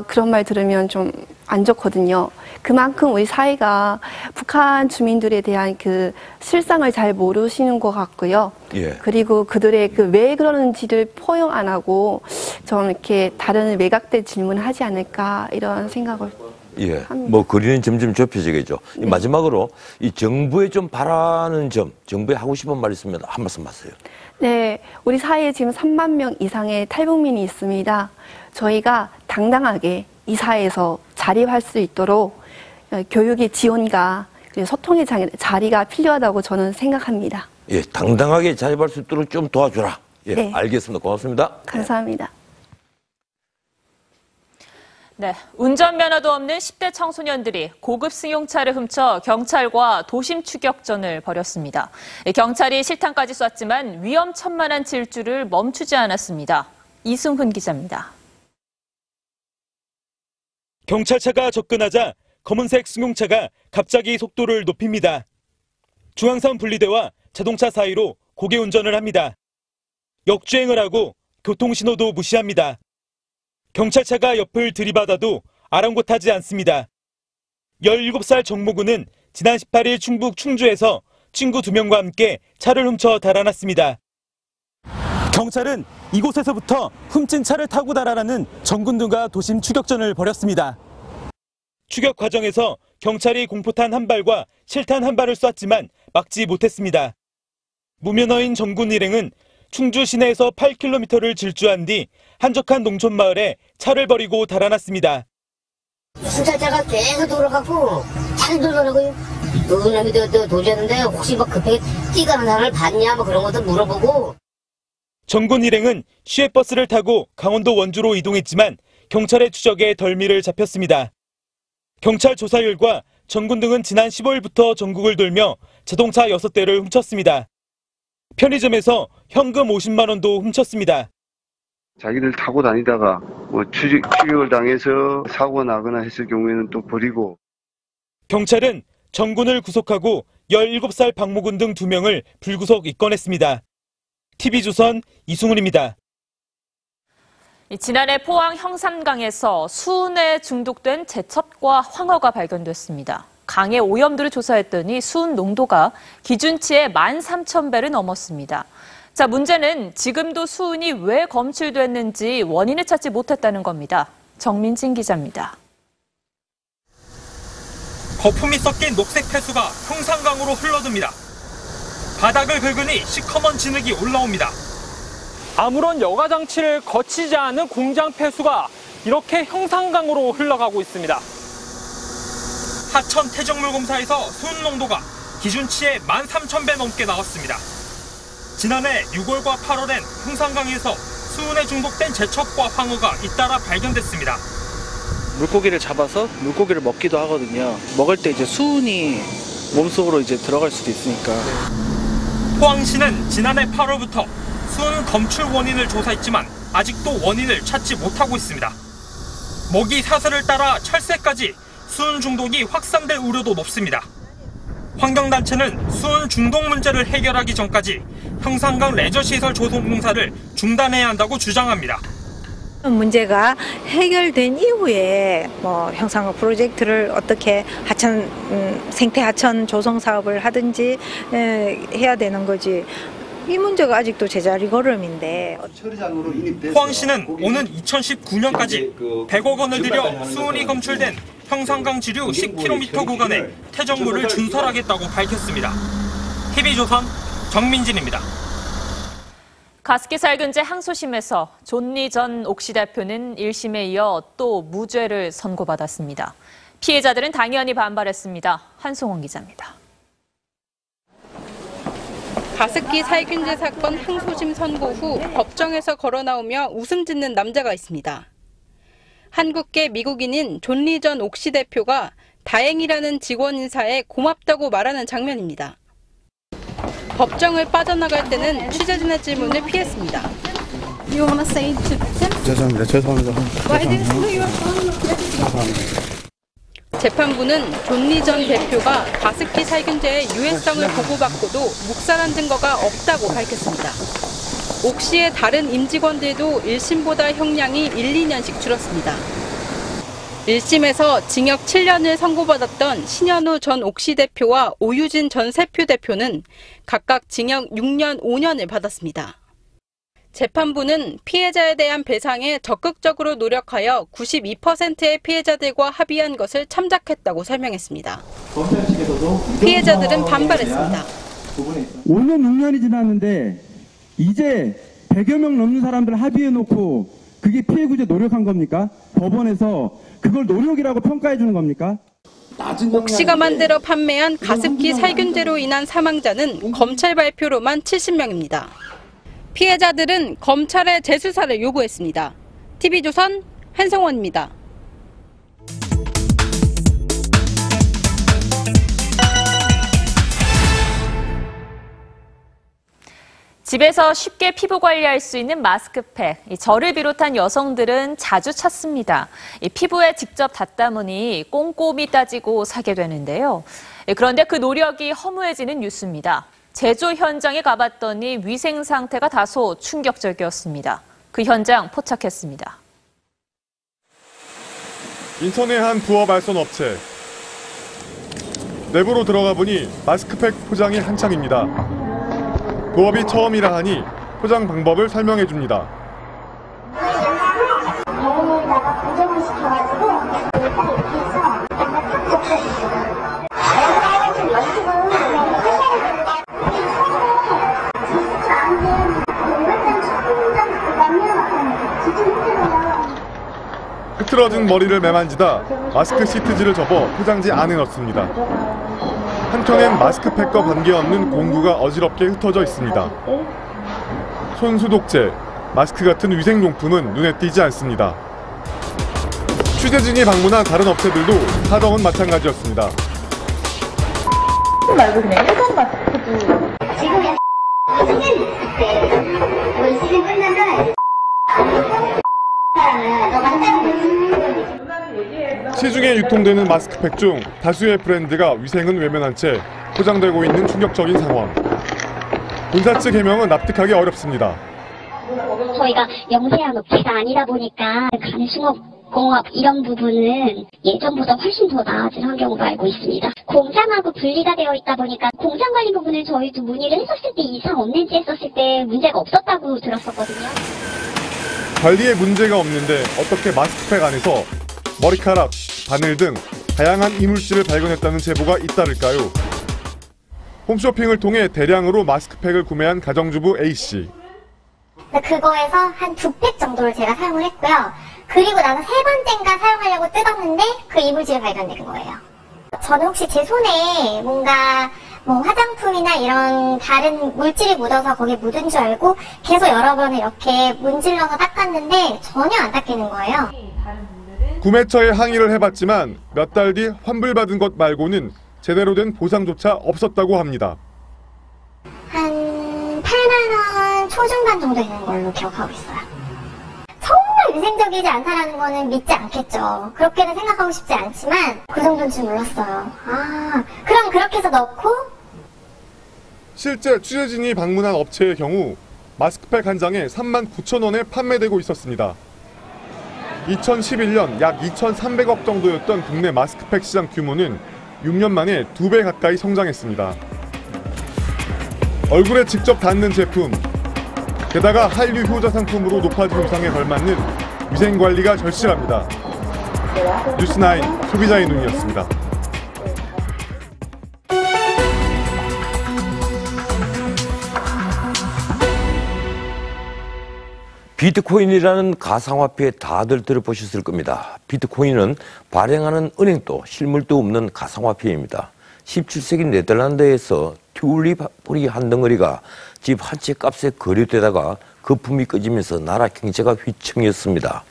그런 말 들으면 좀 안 좋거든요. 그만큼 우리 사회가 북한 주민들에 대한 그 실상을 잘 모르시는 것 같고요. 예. 그리고 그들의 그 왜 그러는지를 포용 안 하고 좀 이렇게 다른 외곽된 질문을 하지 않을까 이런 생각을 예. 합니다. 뭐 거리는 점점 좁혀지겠죠. 네. 마지막으로 이 정부에 좀 바라는 점, 정부에 하고 싶은 말 있으면 한 말씀 하세요. 네, 우리 사회에 지금 3만 명 이상의 탈북민이 있습니다. 저희가 당당하게 이 사회에서 자립할 수 있도록 교육의 지원과 소통의 자리가 필요하다고 저는 생각합니다. 예, 당당하게 자립할 수 있도록 좀 도와주라. 예, 네. 알겠습니다. 고맙습니다. 감사합니다. 네, 운전면허도 없는 10대 청소년들이 고급 승용차를 훔쳐 경찰과 도심 추격전을 벌였습니다. 경찰이 실탄까지 쐈지만 위험천만한 질주를 멈추지 않았습니다. 이승훈 기자입니다. 경찰차가 접근하자 검은색 승용차가 갑자기 속도를 높입니다. 중앙선 분리대와 자동차 사이로 고개 운전을 합니다. 역주행을 하고 교통신호도 무시합니다. 경찰차가 옆을 들이받아도 아랑곳하지 않습니다. 17살 정모군은 지난 18일 충북 충주에서 친구 2명과 함께 차를 훔쳐 달아났습니다. 경찰은 이곳에서부터 훔친 차를 타고 달아나는 정군들과 도심 추격전을 벌였습니다. 추격 과정에서 경찰이 공포탄 1발과 실탄 1발을 쐈지만 막지 못했습니다. 무면허인 정군 일행은 충주 시내에서 8km를 질주한 뒤 한적한 농촌 마을에 차를 버리고 달아났습니다. 순찰차가 계속 돌아가고 차를 돌아가고요. 누구냐면 도지했는데 혹시 막 급하게 뛰가는 사람을 봤냐 뭐 그런 것도 물어보고. 정군 일행은 시외버스를 타고 강원도 원주로 이동했지만 경찰의 추적에 덜미를 잡혔습니다. 경찰 조사 결과 정군 등은 지난 15일부터 전국을 돌며 자동차 6대를 훔쳤습니다. 편의점에서 현금 50만 원도 훔쳤습니다. 자기들 타고 다니다가 뭐 추격을 당해서 사고 나거나 했을 경우에는 또 버리고. 경찰은 정군을 구속하고 17살 박모군 등 2명을 불구속 입건했습니다. TV조선 이승훈입니다. 지난해 포항 형산강에서 수은에 중독된 제첩과 황어가 발견됐습니다. 강의 오염도를 조사했더니 수은 농도가 기준치의 13,000배를 넘었습니다. 자, 문제는 지금도 수은이 왜 검출됐는지 원인을 찾지 못했다는 겁니다. 정민진 기자입니다. 거품이 섞인 녹색 폐수가 형산강으로 흘러듭니다. 바닥을 긁으니 시커먼 진흙이 올라옵니다. 아무런 여과 장치를 거치지 않은 공장 폐수가 이렇게 형산강으로 흘러가고 있습니다. 하천 퇴적물 검사에서 수은 농도가 기준치의 13,000배 넘게 나왔습니다. 지난해 6월과 8월엔 형산강에서 수은에 중독된 제첩과 황어가 잇따라 발견됐습니다. 물고기를 잡아서 물고기를 먹기도 하거든요. 먹을 때 이제 수은이 몸속으로 이제 들어갈 수도 있으니까. 포항시는 지난해 8월부터 수은 검출 원인을 조사했지만 아직도 원인을 찾지 못하고 있습니다. 먹이 사슬을 따라 철새까지 수은 중독이 확산될 우려도 높습니다. 환경단체는 수은 중독 문제를 해결하기 전까지 형산강 레저시설 조성 공사를 중단해야 한다고 주장합니다. 문제가 해결된 이후에 형산강 프로젝트를 어떻게 생태 하천 조성 사업을 하든지 해야 되는 거지. 이 문제가 아직도 제자리 걸음인데. 포항시는 오는 2019년까지 100억 원을 들여 수은이 검출된 형산강 지류 10km 구간에 퇴적물을 준설하겠다고 밝혔습니다. TV조선 정민진입니다. 가습기 살균제 항소심에서 존리 전 옥시 대표는 1심에 이어 또 무죄를 선고받았습니다. 피해자들은 당연히 반발했습니다. 한송원 기자입니다. 가습기 살균제 사건 항소심 선고 후 법정에서 걸어나오며 웃음 짓는 남자가 있습니다. 한국계 미국인인 존리 전 옥시 대표가 다행이라는 직원 인사에 고맙다고 말하는 장면입니다. 법정을 빠져나갈 때는 취재진의 질문을 피했습니다. 죄송합니다. 재판부는 존 리 전 대표가 가습기 살균제의 유해성을 보고받고도 묵살한 증거가 없다고 밝혔습니다. 옥 씨의 다른 임직원들도 1심보다 형량이 1, 2년씩 줄었습니다. 1심에서 징역 7년을 선고받았던 신현우 전 옥시 대표와 오유진 전 세표 대표는 각각 징역 6년, 5년을 받았습니다. 재판부는 피해자에 대한 배상에 적극적으로 노력하여 92%의 피해자들과 합의한 것을 참작했다고 설명했습니다. 피해자들은 반발했습니다. 5년, 6년이 지났는데 이제 100여 명 넘는 사람들 합의해놓고 그게 피해구제 노력한 겁니까? 법원에서 그걸 노력이라고 평가해 주는 겁니까? 옥 씨가 만들어 판매한 가습기 살균제로 인한 사망자는 검찰 발표로만 70명입니다. 피해자들은 검찰의 재수사를 요구했습니다. TV조선 한성원입니다. 집에서 쉽게 피부 관리할 수 있는 마스크팩. 저를 비롯한 여성들은 자주 찾습니다. 피부에 직접 닿다 보니 꼼꼼히 따지고 사게 되는데요. 그런데 그 노력이 허무해지는 뉴스입니다. 제조 현장에 가봤더니 위생 상태가 다소 충격적이었습니다. 그 현장 포착했습니다. 인천의 한 부업 알선 업체. 내부로 들어가 보니 마스크팩 포장이 한창입니다. 부업이 처음이라 하니 포장 방법을 설명해 줍니다. 흐트러진 머리를 매만지다 마스크 시트지를 접어 포장지 안에 넣습니다. 한켠엔 마스크팩과 관계없는 공구가 어지럽게 흩어져 있습니다. 손소독제, 마스크 같은 위생용품은 눈에 띄지 않습니다. 취재진이 방문한 다른 업체들도 사정은 마찬가지였습니다. 말고 그냥 일반 마스크도 지금 시즌 끝나면 시중에 유통되는 마스크팩 중 다수의 브랜드가 위생은 외면한 채 포장되고 있는 충격적인 상황. 본사 측 해명은 납득하기 어렵습니다. 저희가 영세한 업체가 아니다 보니까 간수공업 이런 부분은 예전보다 훨씬 더 나아진 환경으로 알고 있습니다. 공장하고 분리가 되어 있다 보니까 공장 관리 부분을 저희도 문의를 했었을 때 이상 없는지 했었을 때 문제가 없었다고 들었었거든요. 관리에 문제가 없는데 어떻게 마스크팩 안에서 머리카락, 바늘 등 다양한 이물질을 발견했다는 제보가 잇따를까요? 홈쇼핑을 통해 대량으로 마스크팩을 구매한 가정주부 A씨. 그거에서 한 2팩 정도를 제가 사용을 했고요. 그리고 나서 3번째인가 사용하려고 뜯었는데 그 이물질이 발견된 거예요. 저는 혹시 제 손에 뭔가 화장품이나 이런 다른 물질이 묻어서 거기에 묻은 줄 알고 계속 여러 번 이렇게 문질러서 닦았는데 전혀 안 닦이는 거예요. 구매처에 항의를 해봤지만 몇 달 뒤 환불받은 것 말고는 제대로 된 보상조차 없었다고 합니다. 한 8만 원 초중반 정도 되는 걸로 기억하고 있어요. 정말 위생적이지 않다라는 거는 믿지 않겠죠. 그렇게는 생각하고 싶지 않지만 그 정도인 줄 몰랐어요. 그럼 그렇게 해서 넣고 실제 취재진이 방문한 업체의 경우 마스크팩 한 장에 39,000원에 판매되고 있었습니다. 2011년 약 2,300억 정도였던 국내 마스크팩 시장 규모는 6년 만에 2배 가까이 성장했습니다. 얼굴에 직접 닿는 제품, 게다가 한류 효자 상품으로 높아진 위상에 걸맞는 위생관리가 절실합니다. 뉴스9 소비자의 눈이었습니다. 비트코인이라는 가상화폐 다들 들어보셨을 겁니다. 비트코인은 발행하는 은행도 실물도 없는 가상화폐입니다. 17세기 네덜란드에서 튤립 뿌리 한 덩어리가 집 한 채 값에 거래되다가 거품이 꺼지면서 나라 경제가 휘청였습니다.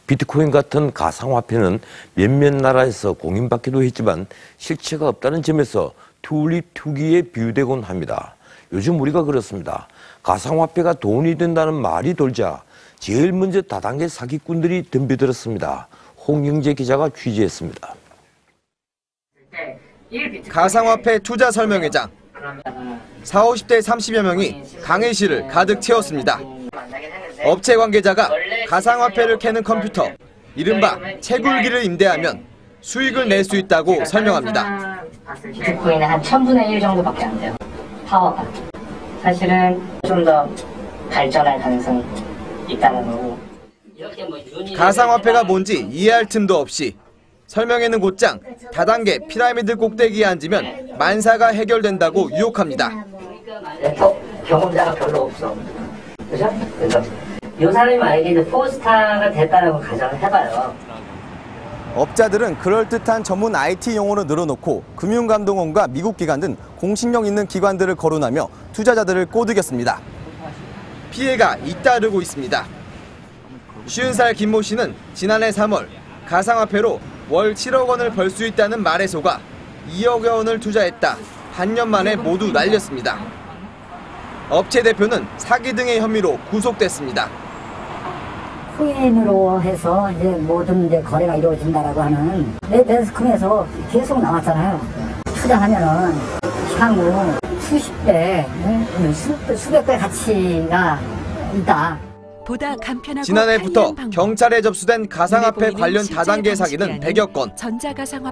비트코인 같은 가상화폐는 몇몇 나라에서 공인받기도 했지만 실체가 없다는 점에서 튤립 투기에 비유되곤 합니다. 요즘 우리가 그렇습니다. 가상화폐가 돈이 된다는 말이 돌자 제일 먼저 다단계 사기꾼들이 덤벼들었습니다. 홍영재 기자가 취재했습니다. 가상화폐 투자 설명회장. 40, 50대 30여 명이 강의실을 가득 채웠습니다. 업체 관계자가 가상화폐를 캐는 컴퓨터, 이른바 채굴기를 임대하면 수익을 낼 수 있다고 설명합니다. 비트코인은 한 1000분의 1 정도밖에 안 돼요. 파워가. 사실은 좀 더 발전할 가능성이 있다는 거고. 가상화폐가 뭔지 이해할 틈도 없이 설명회는 곧장 다단계 피라미드 꼭대기에 앉으면 만사가 해결된다고 유혹합니다. 경험자가 별로 없어. 그죠? 그래서 이 사람이 만약에 이제 4스타가 됐다라고 가정을 해봐요. 업자들은 그럴듯한 전문 IT 용어로 늘어놓고 금융감독원과 미국 기관 등 공신력 있는 기관들을 거론하며 투자자들을 꼬드겼습니다. 피해가 잇따르고 있습니다. 50살 김모 씨는 지난해 3월 가상화폐로 월 7억 원을 벌 수 있다는 말에 속아 2억여 원을 투자했다. 반년 만에 모두 날렸습니다. 업체 대표는 사기 등의 혐의로 구속됐습니다. 코인으로 해서 이제 모든 이제 거래가 이루어진다라고 하는 매스컴에서 계속 나왔잖아요. 투자하면은 향후 수십 배, 수백 배 가치가 있다. 보다 간편하고 지난해부터 경찰에 접수된 가상화폐 관련 다단계 사기는 100여 건.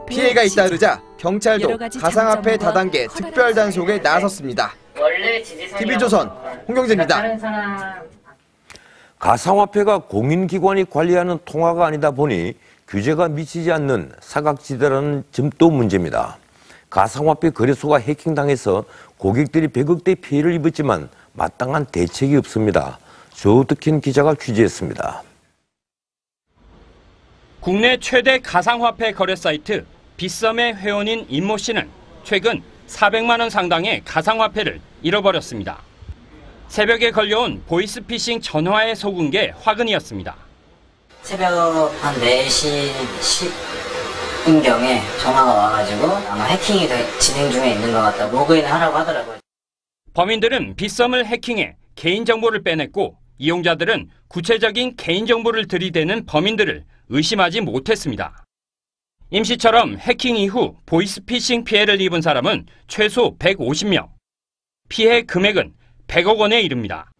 피해가 잇따르자 경찰도 가상화폐 다단계 특별단속에 나섰습니다. TV조선 홍경재입니다. 가상화폐가 공인기관이 관리하는 통화가 아니다 보니 규제가 미치지 않는 사각지대라는 점도 문제입니다. 가상화폐 거래소가 해킹당해서 고객들이 100억대 피해를 입었지만 마땅한 대책이 없습니다. 조덕현 기자가 취재했습니다. 국내 최대 가상화폐 거래 사이트 빗썸의 회원인 임모 씨는 최근 400만 원 상당의 가상화폐를 잃어버렸습니다. 새벽에 걸려온 보이스피싱 전화에 속은 게 화근이었습니다. 새벽 한 4시 10분경에 전화가 와가지고 아마 해킹이 진행 중에 있는 것 같다. 로그인 하라고 하더라고요. 범인들은 빗썸을 해킹해 개인정보를 빼냈고 이용자들은 구체적인 개인정보를 들이대는 범인들을 의심하지 못했습니다. 임 씨처럼 해킹 이후 보이스피싱 피해를 입은 사람은 최소 150명. 피해 금액은 100억 원에 이릅니다.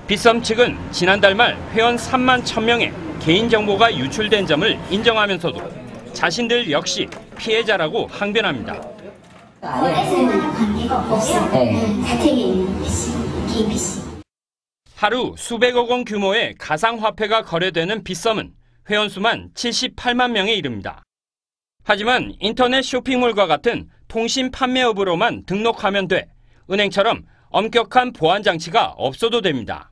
빗썸 측은 지난달 말 회원 3만 1000명의 개인정보가 유출된 점을 인정하면서도 자신들 역시 피해자라고 항변합니다. 거래소는 관계가 없어. 자택에 있는 개인 PC. 하루 수백억 원 규모의 가상화폐가 거래되는 빗썸은 회원수만 78만 명에 이릅니다. 하지만 인터넷 쇼핑몰과 같은 통신 판매업으로만 등록하면 돼 은행처럼 엄격한 보안 장치가 없어도 됩니다.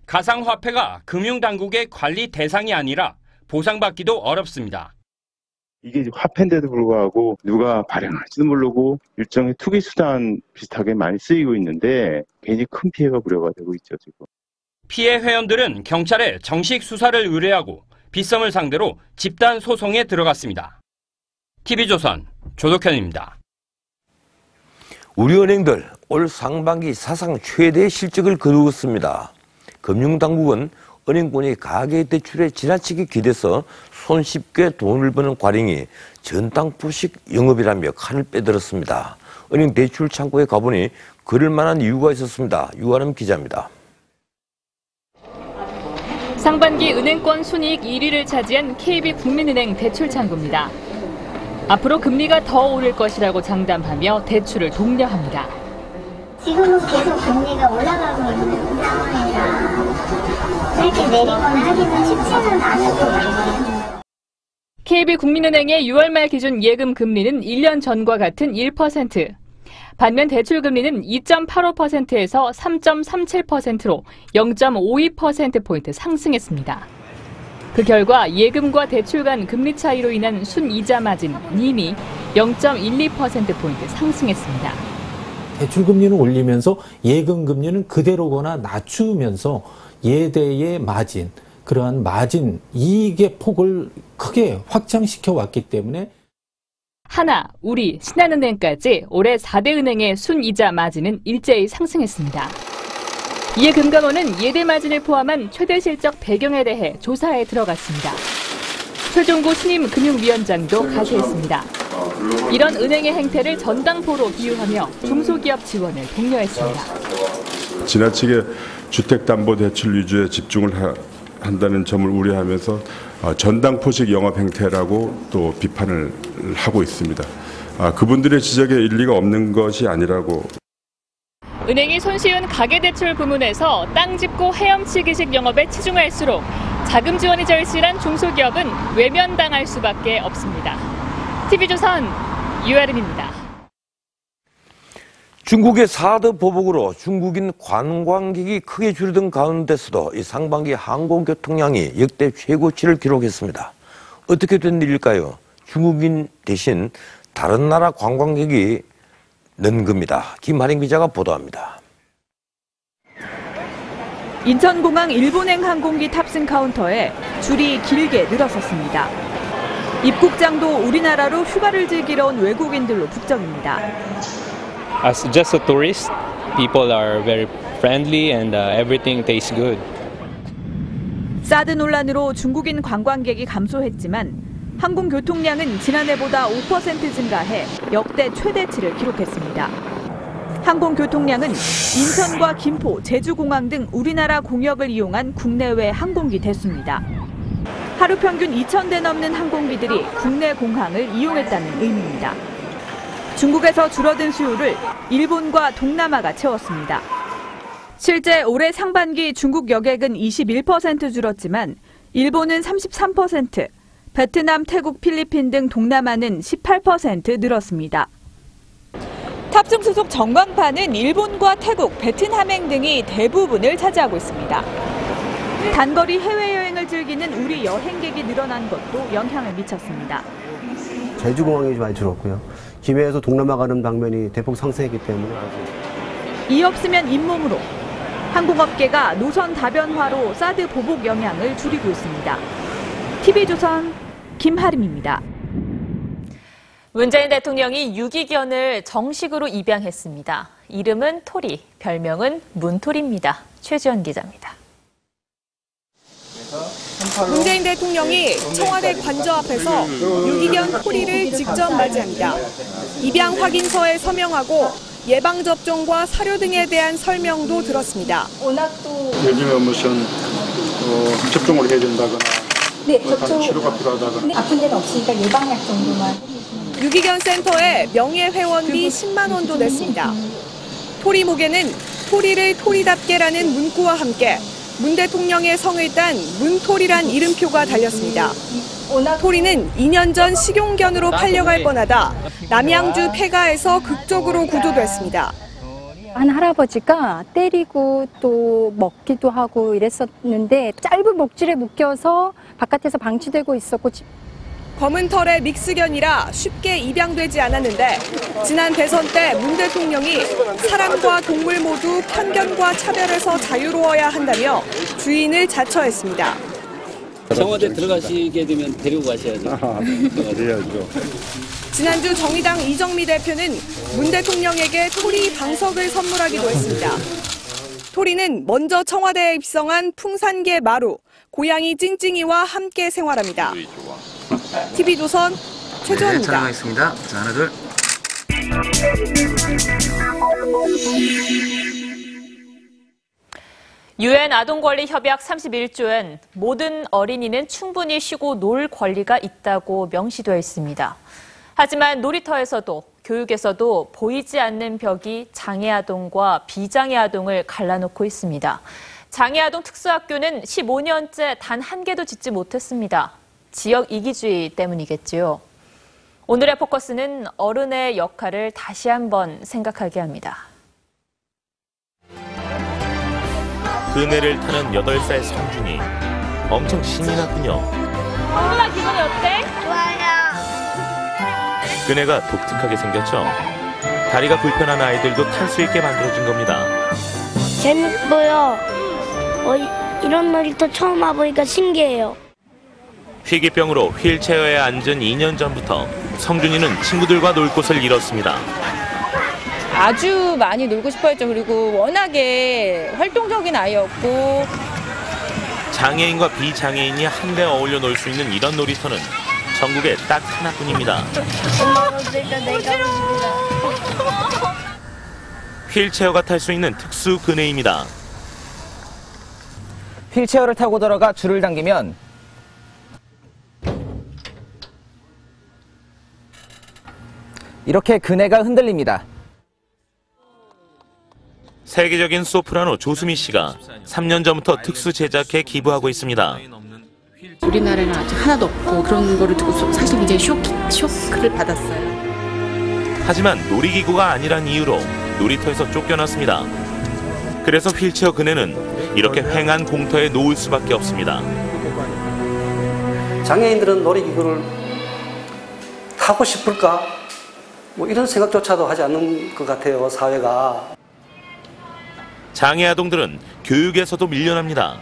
가상화폐가 금융당국의 관리 대상이 아니라 보상받기도 어렵습니다. 이게 화폐인데도 불구하고 누가 발행할지도 모르고 일종의 투기 수단 비슷하게 많이 쓰이고 있는데 괜히 큰 피해가 우려가 되고 있죠, 지금. 피해 회원들은 경찰에 정식 수사를 의뢰하고 빗썸을 상대로 집단 소송에 들어갔습니다. TV조선 조덕현입니다. 우리 은행들 올 상반기 사상 최대의 실적을 거두었습니다. 금융당국은 은행권이 가계대출에 지나치게 기대서 손쉽게 돈을 버는 관행이 전당포식 영업이라며 칼을 빼들었습니다. 은행 대출 창구에 가보니 그럴 만한 이유가 있었습니다. 유아름 기자입니다. 상반기 은행권 순이익 1위를 차지한 KB국민은행 대출 창구입니다. 앞으로 금리가 더 오를 것이라고 장담하며 대출을 독려합니다. 지금은 계속 금리가 올라가고 있는 상황이라 짧게 내리거나 하기는 쉽지는 않을 것 같아요. KB국민은행의 6월 말 기준 예금 금리는 1년 전과 같은 1%. 반면 대출 금리는 2.85%에서 3.37%로 0.52%포인트 상승했습니다. 그 결과 예금과 대출 간 금리 차이로 인한 순이자 마진 님이 0.12%포인트 상승했습니다. 대출 금리는 올리면서 예금 금리는 그대로거나 낮추면서 예대의 마진, 그러한 마진 이익의 폭을 크게 확장시켜 왔기 때문에 하나, 우리, 신한은행까지 올해 4대 은행의 순이자 마진은 일제히 상승했습니다. 이에 금감원은 예대 마진을 포함한 최대 실적 배경에 대해 조사에 들어갔습니다. 최종구 신임 금융위원장도 가세했습니다. 이런 은행의 행태를 전당포로 비유하며 중소기업 지원을 독려했습니다. 지나치게 주택담보대출 위주에 집중을 한다는 점을 우려하면서 전당포식 영업 행태라고 또 비판을 하고 있습니다. 그분들의 지적에 일리가 없는 것이 아니라고. 은행이 손쉬운 가계대출 부문에서 땅 짚고 헤엄치기식 영업에 치중할수록 자금 지원이 절실한 중소기업은 외면당할 수밖에 없습니다. TV조선 유아름입니다. 중국의 4대 보복으로 중국인 관광객이 크게 줄어든 가운데서도 이 상반기 항공교통량이 역대 최고치를 기록했습니다. 어떻게 된 일일까요? 중국인 대신 다른 나라 관광객이 는 겁니다. 김하림 기자가 보도합니다. 인천공항 일본행 항공기 탑승 카운터에 줄이 길게 늘어섰습니다. 입국장도 우리나라로 휴가를 즐기러 온 외국인들로 북적입니다. As just a tourist, people are very friendly and everything tastes good. 사드 논란으로 중국인 관광객이 감소했지만 항공교통량은 지난해보다 5% 증가해 역대 최대치를 기록했습니다. 항공교통량은 인천과 김포, 제주공항 등 우리나라 공역을 이용한 국내외 항공기 대수입니다. 하루 평균 2,000대 넘는 항공기들이 국내 공항을 이용했다는 의미입니다. 중국에서 줄어든 수요를 일본과 동남아가 채웠습니다. 실제 올해 상반기 중국 여객은 21% 줄었지만 일본은 33%, 베트남, 태국, 필리핀 등 동남아는 18% 늘었습니다. 탑승 수속 전광판은 일본과 태국, 베트남행 등이 대부분을 차지하고 있습니다. 단거리 해외여행을 즐기는 우리 여행객이 늘어난 것도 영향을 미쳤습니다. 제주공항이 많이 줄었고요. 기외에서 동남아 가는 방면이 대폭 상승했기 때문에. 이 없으면 잇몸으로 항공업계가 노선 다변화로 사드 보복 영향을 줄이고 있습니다. TV조선 김하림입니다. 문재인 대통령이 유기견을 정식으로 입양했습니다. 이름은 토리, 별명은 문토리입니다. 최지연 기자입니다. 문재인 대통령이 청와대 관저 앞에서 유기견 토리를 직접 맞이합니다. 입양 확인서에 서명하고 예방접종과 사료 등에 대한 설명도 들었습니다. 요즘에 무슨 접종을 해야 된다거나 다른 치료가 필요하다거나 아픈 데는 없으니까 예방약 정도만. 유기견 센터에 명예회원비 10만 원도 냈습니다. 토리 목에는 토리를 토리답게라는 문구와 함께 문 대통령의 성을 딴 문토리란 이름표가 달렸습니다. 토리는 2년 전 식용견으로 팔려갈 뻔하다 남양주 폐가에서 극적으로 구조됐습니다. 한 할아버지가 때리고 또 먹기도 하고 이랬었는데 짧은 목줄에 묶여서 바깥에서 방치되고 있었고. 검은 털의 믹스견이라 쉽게 입양되지 않았는데 지난 대선 때 문 대통령이 사람과 동물 모두 편견과 차별에서 자유로워야 한다며 주인을 자처했습니다. 청와대 들어가시게 되면 데리고 가셔야죠. 그래야죠. 지난주 정의당 이정미 대표는 문 대통령에게 토리 방석을 선물하기도 했습니다. 토리는 먼저 청와대에 입성한 풍산개 마루, 고양이 찡찡이와 함께 생활합니다. TV조선 최지원입니다. 네, 촬영하겠습니다. 자, 하나, 둘. 유엔 아동권리협약 31조엔 모든 어린이는 충분히 쉬고 놀 권리가 있다고 명시되어 있습니다. 하지만 놀이터에서도 교육에서도 보이지 않는 벽이 장애아동과 비장애아동을 갈라놓고 있습니다. 장애아동 특수학교는 15년째 단 한 개도 짓지 못했습니다. 지역 이기주의 때문이겠지요. 오늘의 포커스는 어른의 역할을 다시 한번 생각하게 합니다. 그네를 타는 8살 성준이 엄청 신이 났군요. 엄마 기분이 어때? 좋아요. 그네가 독특하게 생겼죠. 다리가 불편한 아이들도 탈 수 있게 만들어진 겁니다. 재밌고요. 이런 놀이터 처음 와보니까 신기해요. 희귀병으로 휠체어에 앉은 2년 전부터 성준이는 친구들과 놀 곳을 잃었습니다. 아주 많이 놀고 싶어 했죠. 그리고 워낙에 활동적인 아이였고. 장애인과 비장애인이 한데 어울려 놀 수 있는 이런 놀이터는 전국에 딱 하나뿐입니다. 휠체어가 탈 수 있는 특수 그네입니다. 휠체어를 타고 들어가 줄을 당기면 이렇게 그네가 흔들립니다. 세계적인 소프라노 조수미 씨가 3년 전부터 특수 제작해 기부하고 있습니다. 우리나라에는 아직 하나도 없고 그런 거를 듣고 사실 굉장히 쇼크를 받았어요. 하지만 놀이기구가 아니란 이유로 놀이터에서 쫓겨났습니다. 그래서 휠체어 그네는 이렇게 횡한 공터에 놓을 수밖에 없습니다. 장애인들은 놀이기구를 타고 싶을까? 뭐 이런 생각조차도 하지 않는 것 같아요, 사회가. 장애 아동들은 교육에서도 밀려납니다.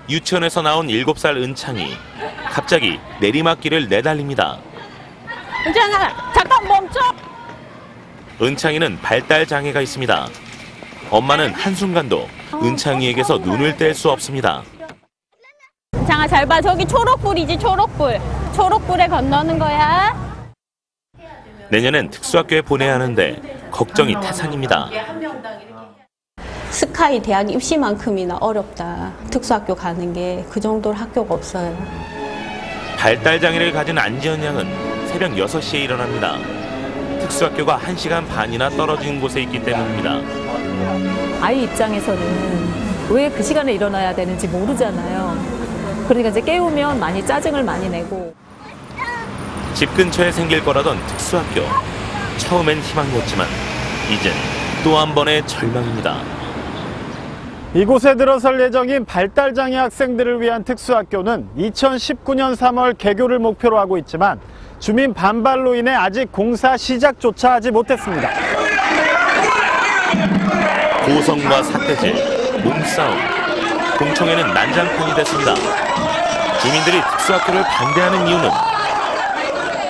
유치원에서 나온 7살 은창이 갑자기 내리막길을 내달립니다. 은창아, 잠깐 멈춰! 은창이는 발달 장애가 있습니다. 엄마는 한순간도 은창이에게서 눈을 뗄 수 없습니다. 은창아, 잘 봐. 저기 초록불이지, 초록불. 초록불에 건너는 거야. 내년엔 특수학교에 보내야 하는데 걱정이 태산입니다. 스카이 대학 입시만큼이나 어렵다. 특수학교 가는 게 그 정도로 학교가 없어요. 발달 장애를 가진 안지연 양은 새벽 6시에 일어납니다. 특수학교가 1시간 반이나 떨어진 곳에 있기 때문입니다. 아이 입장에서는 왜 그 시간에 일어나야 되는지 모르잖아요. 그러니까 이제 깨우면 많이 짜증을 많이 내고. 집 근처에 생길 거라던 특수학교. 처음엔 희망이었지만 이젠 또 한 번의 절망입니다. 이곳에 들어설 예정인 발달장애 학생들을 위한 특수학교는 2019년 3월 개교를 목표로 하고 있지만 주민 반발로 인해 아직 공사 시작조차 하지 못했습니다. 고성과 삿대질, 몸싸움, 공청회는 난장판이 됐습니다. 주민들이 특수학교를 반대하는 이유는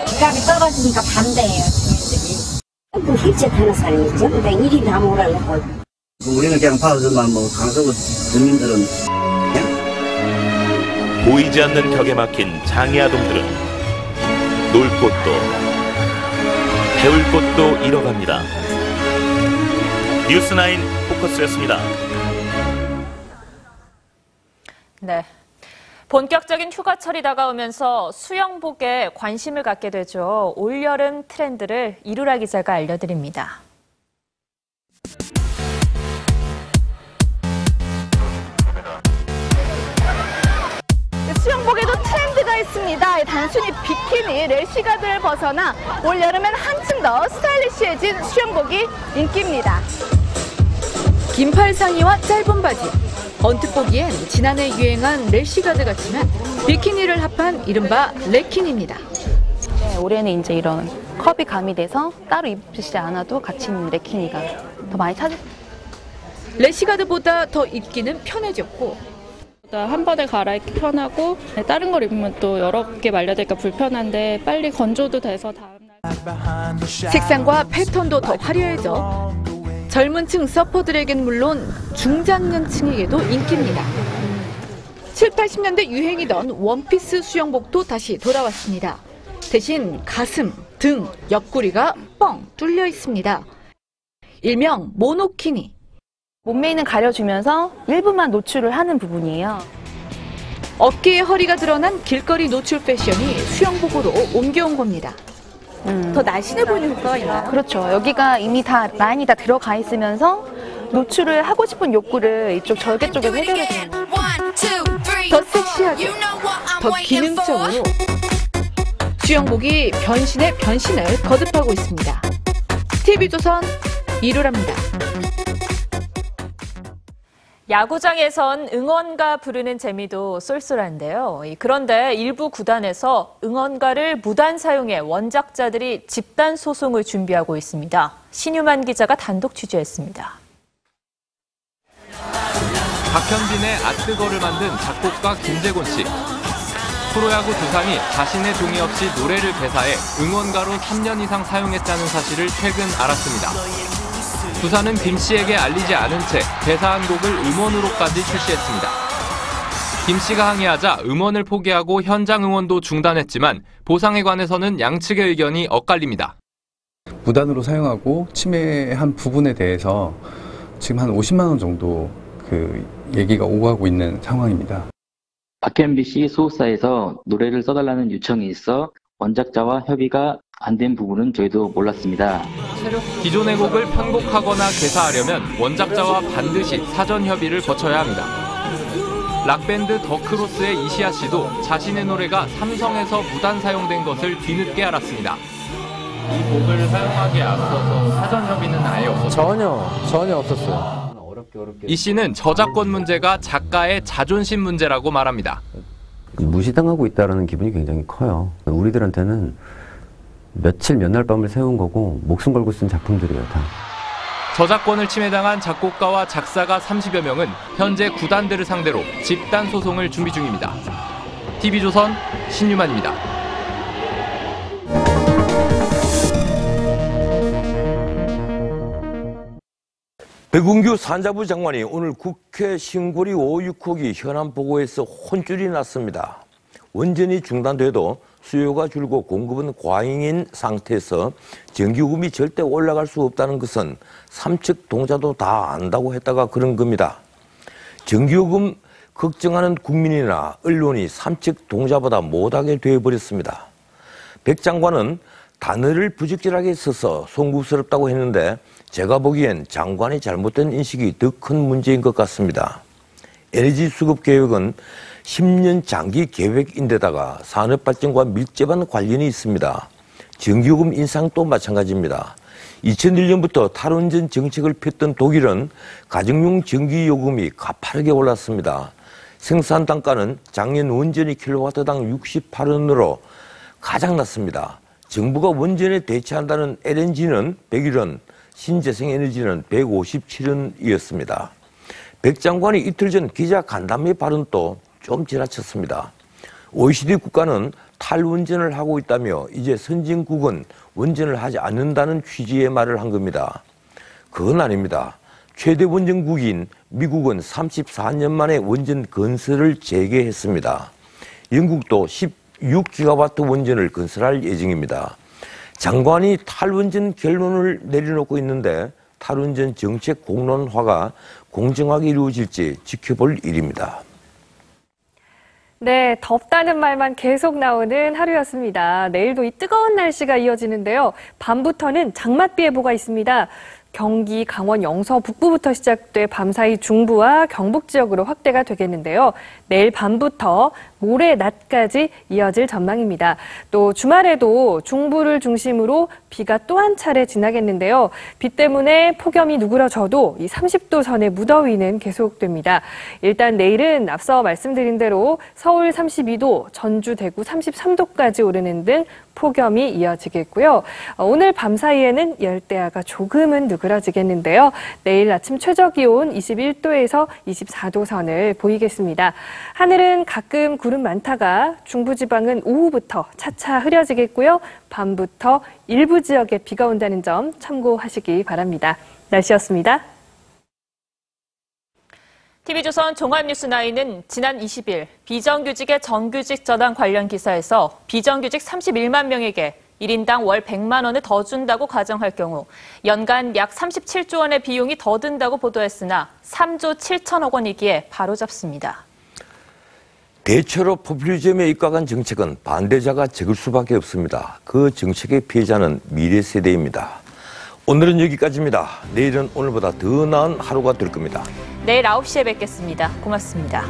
기값이 떨어지니까 반대해요. 그 휠체어 타는 사람이 전부 1인 다 몰아놓고. 우리는 그냥 봐주지만 뭐 강서구 주민들은 보이지 않는 벽에 막힌 장애 아동들은 놀 곳도 배울 곳도 잃어갑니다. 뉴스9 포커스였습니다. 네. 본격적인 휴가철이 다가오면서 수영복에 관심을 갖게 되죠. 올여름 트렌드를 이루라 기자가 알려드립니다. 수영복에도 트렌드가 있습니다. 단순히 비키니, 래시가드를 벗어나 올여름엔 한층 더 스타일리시해진 수영복이 인기입니다. 긴팔 상의와 짧은 바지. 언뜻 보기엔 지난해 유행한 래시가드 같지만 비키니를 합한 이른바 레킨입니다. 네, 올해는 이제 이런 컵이 가미돼서 따로 입지 않아도 같이 있는 레키니가 더 많이 찾을. 래시가드보다 더 입기는 편해졌고 한 번에 갈아입기 편하고 다른 걸 입으면 또 여러 개 말려드니까 불편한데 빨리 건조도 돼서 다음날. 색상과 패턴도 더 화려해져 젊은 층 서퍼들에겐 물론 중장년층에게도 인기입니다. 7, 80년대 유행이던 원피스 수영복도 다시 돌아왔습니다. 대신 가슴, 등, 옆구리가 뻥 뚫려 있습니다. 일명 모노키니. 몸매는 가려주면서 일부만 노출을 하는 부분이에요. 어깨에 허리가 드러난 길거리 노출 패션이 수영복으로 옮겨온 겁니다. 더 날씬해 보이는 효과가 있나요? 그렇죠. 여기가 이미 다 라인이 다 들어가 있으면서 노출을 하고 싶은 욕구를 이쪽 절개 쪽에 해결해 주는 거예요. 더 섹시하게, 더 기능적으로 수영복이 변신의 변신을 거듭하고 있습니다. TV조선 이루랍니다. 야구장에선 응원가 부르는 재미도 쏠쏠한데요. 그런데 일부 구단에서 응원가를 무단 사용해 원작자들이 집단 소송을 준비하고 있습니다. 신유만 기자가 단독 취재했습니다. 박현진의 아뜨거를 만든 작곡가 김재곤 씨. 프로야구 두산이 자신의 동의 없이 노래를 개사해 응원가로 3년 이상 사용했다는 사실을 최근 알았습니다. 두산은 김 씨에게 알리지 않은 채 개사한 곡을 음원으로까지 출시했습니다. 김 씨가 항의하자 음원을 포기하고 현장 응원도 중단했지만 보상에 관해서는 양측의 의견이 엇갈립니다. 무단으로 사용하고 침해한 부분에 대해서 지금 한 50만 원 정도 그 얘기가 오가고 있는 상황입니다. 박현비 씨 소속사에서 노래를 써달라는 요청이 있어 원작자와 협의가 안 된 부분은 저희도 몰랐습니다. 기존의 곡을 편곡하거나 개사하려면 원작자와 반드시 사전 협의를 거쳐야 합니다. 락밴드 더크로스의 이시아 씨도 자신의 노래가 삼성에서 무단 사용된 것을 뒤늦게 알았습니다. 이 곡을 사용하기에 앞서서 사전 협의는 아예 없었어요. 전혀 없었어요. 이 씨는 저작권 문제가 작가의 자존심 문제라고 말합니다. 무시당하고 있다는 기분이 굉장히 커요. 우리들한테는 며칠 몇 날 밤을 세운 거고 목숨 걸고 쓴 작품들이에요, 다. 저작권을 침해당한 작곡가와 작사가 30여 명은 현재 구단들을 상대로 집단 소송을 준비 중입니다. TV조선 신유만입니다. 백운규 산자부 장관이 오늘 국회 신고리 569기 현안 보고에서 혼쭐이 났습니다. 원전이 중단돼도 수요가 줄고 공급은 과잉인 상태에서 전기요금이 절대 올라갈 수 없다는 것은 삼척 동자도 다 안다고 했다가 그런 겁니다. 전기요금 걱정하는 국민이나 언론이 삼척 동자보다 못하게 되어버렸습니다. 백 장관은 단어를 부적절하게 써서 송구스럽다고 했는데 제가 보기엔 장관의 잘못된 인식이 더 큰 문제인 것 같습니다. LG 수급 계획은 10년 장기 계획인데다가 산업 발전과 밀접한 관련이 있습니다. 전기요금 인상도 마찬가지입니다. 2001년부터 탈원전 정책을 폈던 독일은 가정용 전기요금이 가파르게 올랐습니다. 생산 단가는 작년 원전이 킬로와트당 68원으로 가장 낮습니다. 정부가 원전에 대체한다는 LNG는 101원, 신재생에너지는 157원이었습니다. 백 장관이 이틀 전 기자 간담회 발언도 좀 지나쳤습니다. OECD 국가는 탈원전을 하고 있다며 이제 선진국은 원전을 하지 않는다는 취지의 말을 한 겁니다. 그건 아닙니다. 최대 원전국인 미국은 34년 만에 원전 건설을 재개했습니다. 영국도 16기가와트 원전을 건설할 예정입니다. 장관이 탈원전 결론을 내려놓고 있는데 탈원전 정책 공론화가 공정하게 이루어질지 지켜볼 일입니다. 네, 덥다는 말만 계속 나오는 하루였습니다. 내일도 이 뜨거운 날씨가 이어지는데요. 밤부터는 장맛비 예보가 있습니다. 경기, 강원, 영서 북부부터 시작돼 밤사이 중부와 경북 지역으로 확대가 되겠는데요. 내일 밤부터 모레 낮까지 이어질 전망입니다. 또 주말에도 중부를 중심으로 비가 또 한 차례 지나겠는데요. 비 때문에 폭염이 누그러져도 이 30도 선의 무더위는 계속됩니다. 일단 내일은 앞서 말씀드린 대로 서울 32도, 전주, 대구 33도까지 오르는 등 폭염이 이어지겠고요. 오늘 밤 사이에는 열대야가 조금은 누그러지겠는데요. 내일 아침 최저 기온 21도에서 24도 선을 보이겠습니다. 하늘은 가끔 구름 많다가 중부지방은 오후부터 차차 흐려지겠고요. 밤부터 일부 지역에 비가 온다는 점 참고하시기 바랍니다. 날씨였습니다. TV조선 종합뉴스9는 지난 20일 비정규직의 정규직 전환 관련 기사에서 비정규직 31만 명에게 1인당 월 100만 원을 더 준다고 가정할 경우 연간 약 37조 원의 비용이 더 든다고 보도했으나 3조 7천억 원이기에 바로잡습니다. 대체로 포퓰리즘에 입각한 정책은 반대자가 적을 수밖에 없습니다. 그 정책의 피해자는 미래 세대입니다. 오늘은 여기까지입니다. 내일은 오늘보다 더 나은 하루가 될 겁니다. 내일 9시에 뵙겠습니다. 고맙습니다.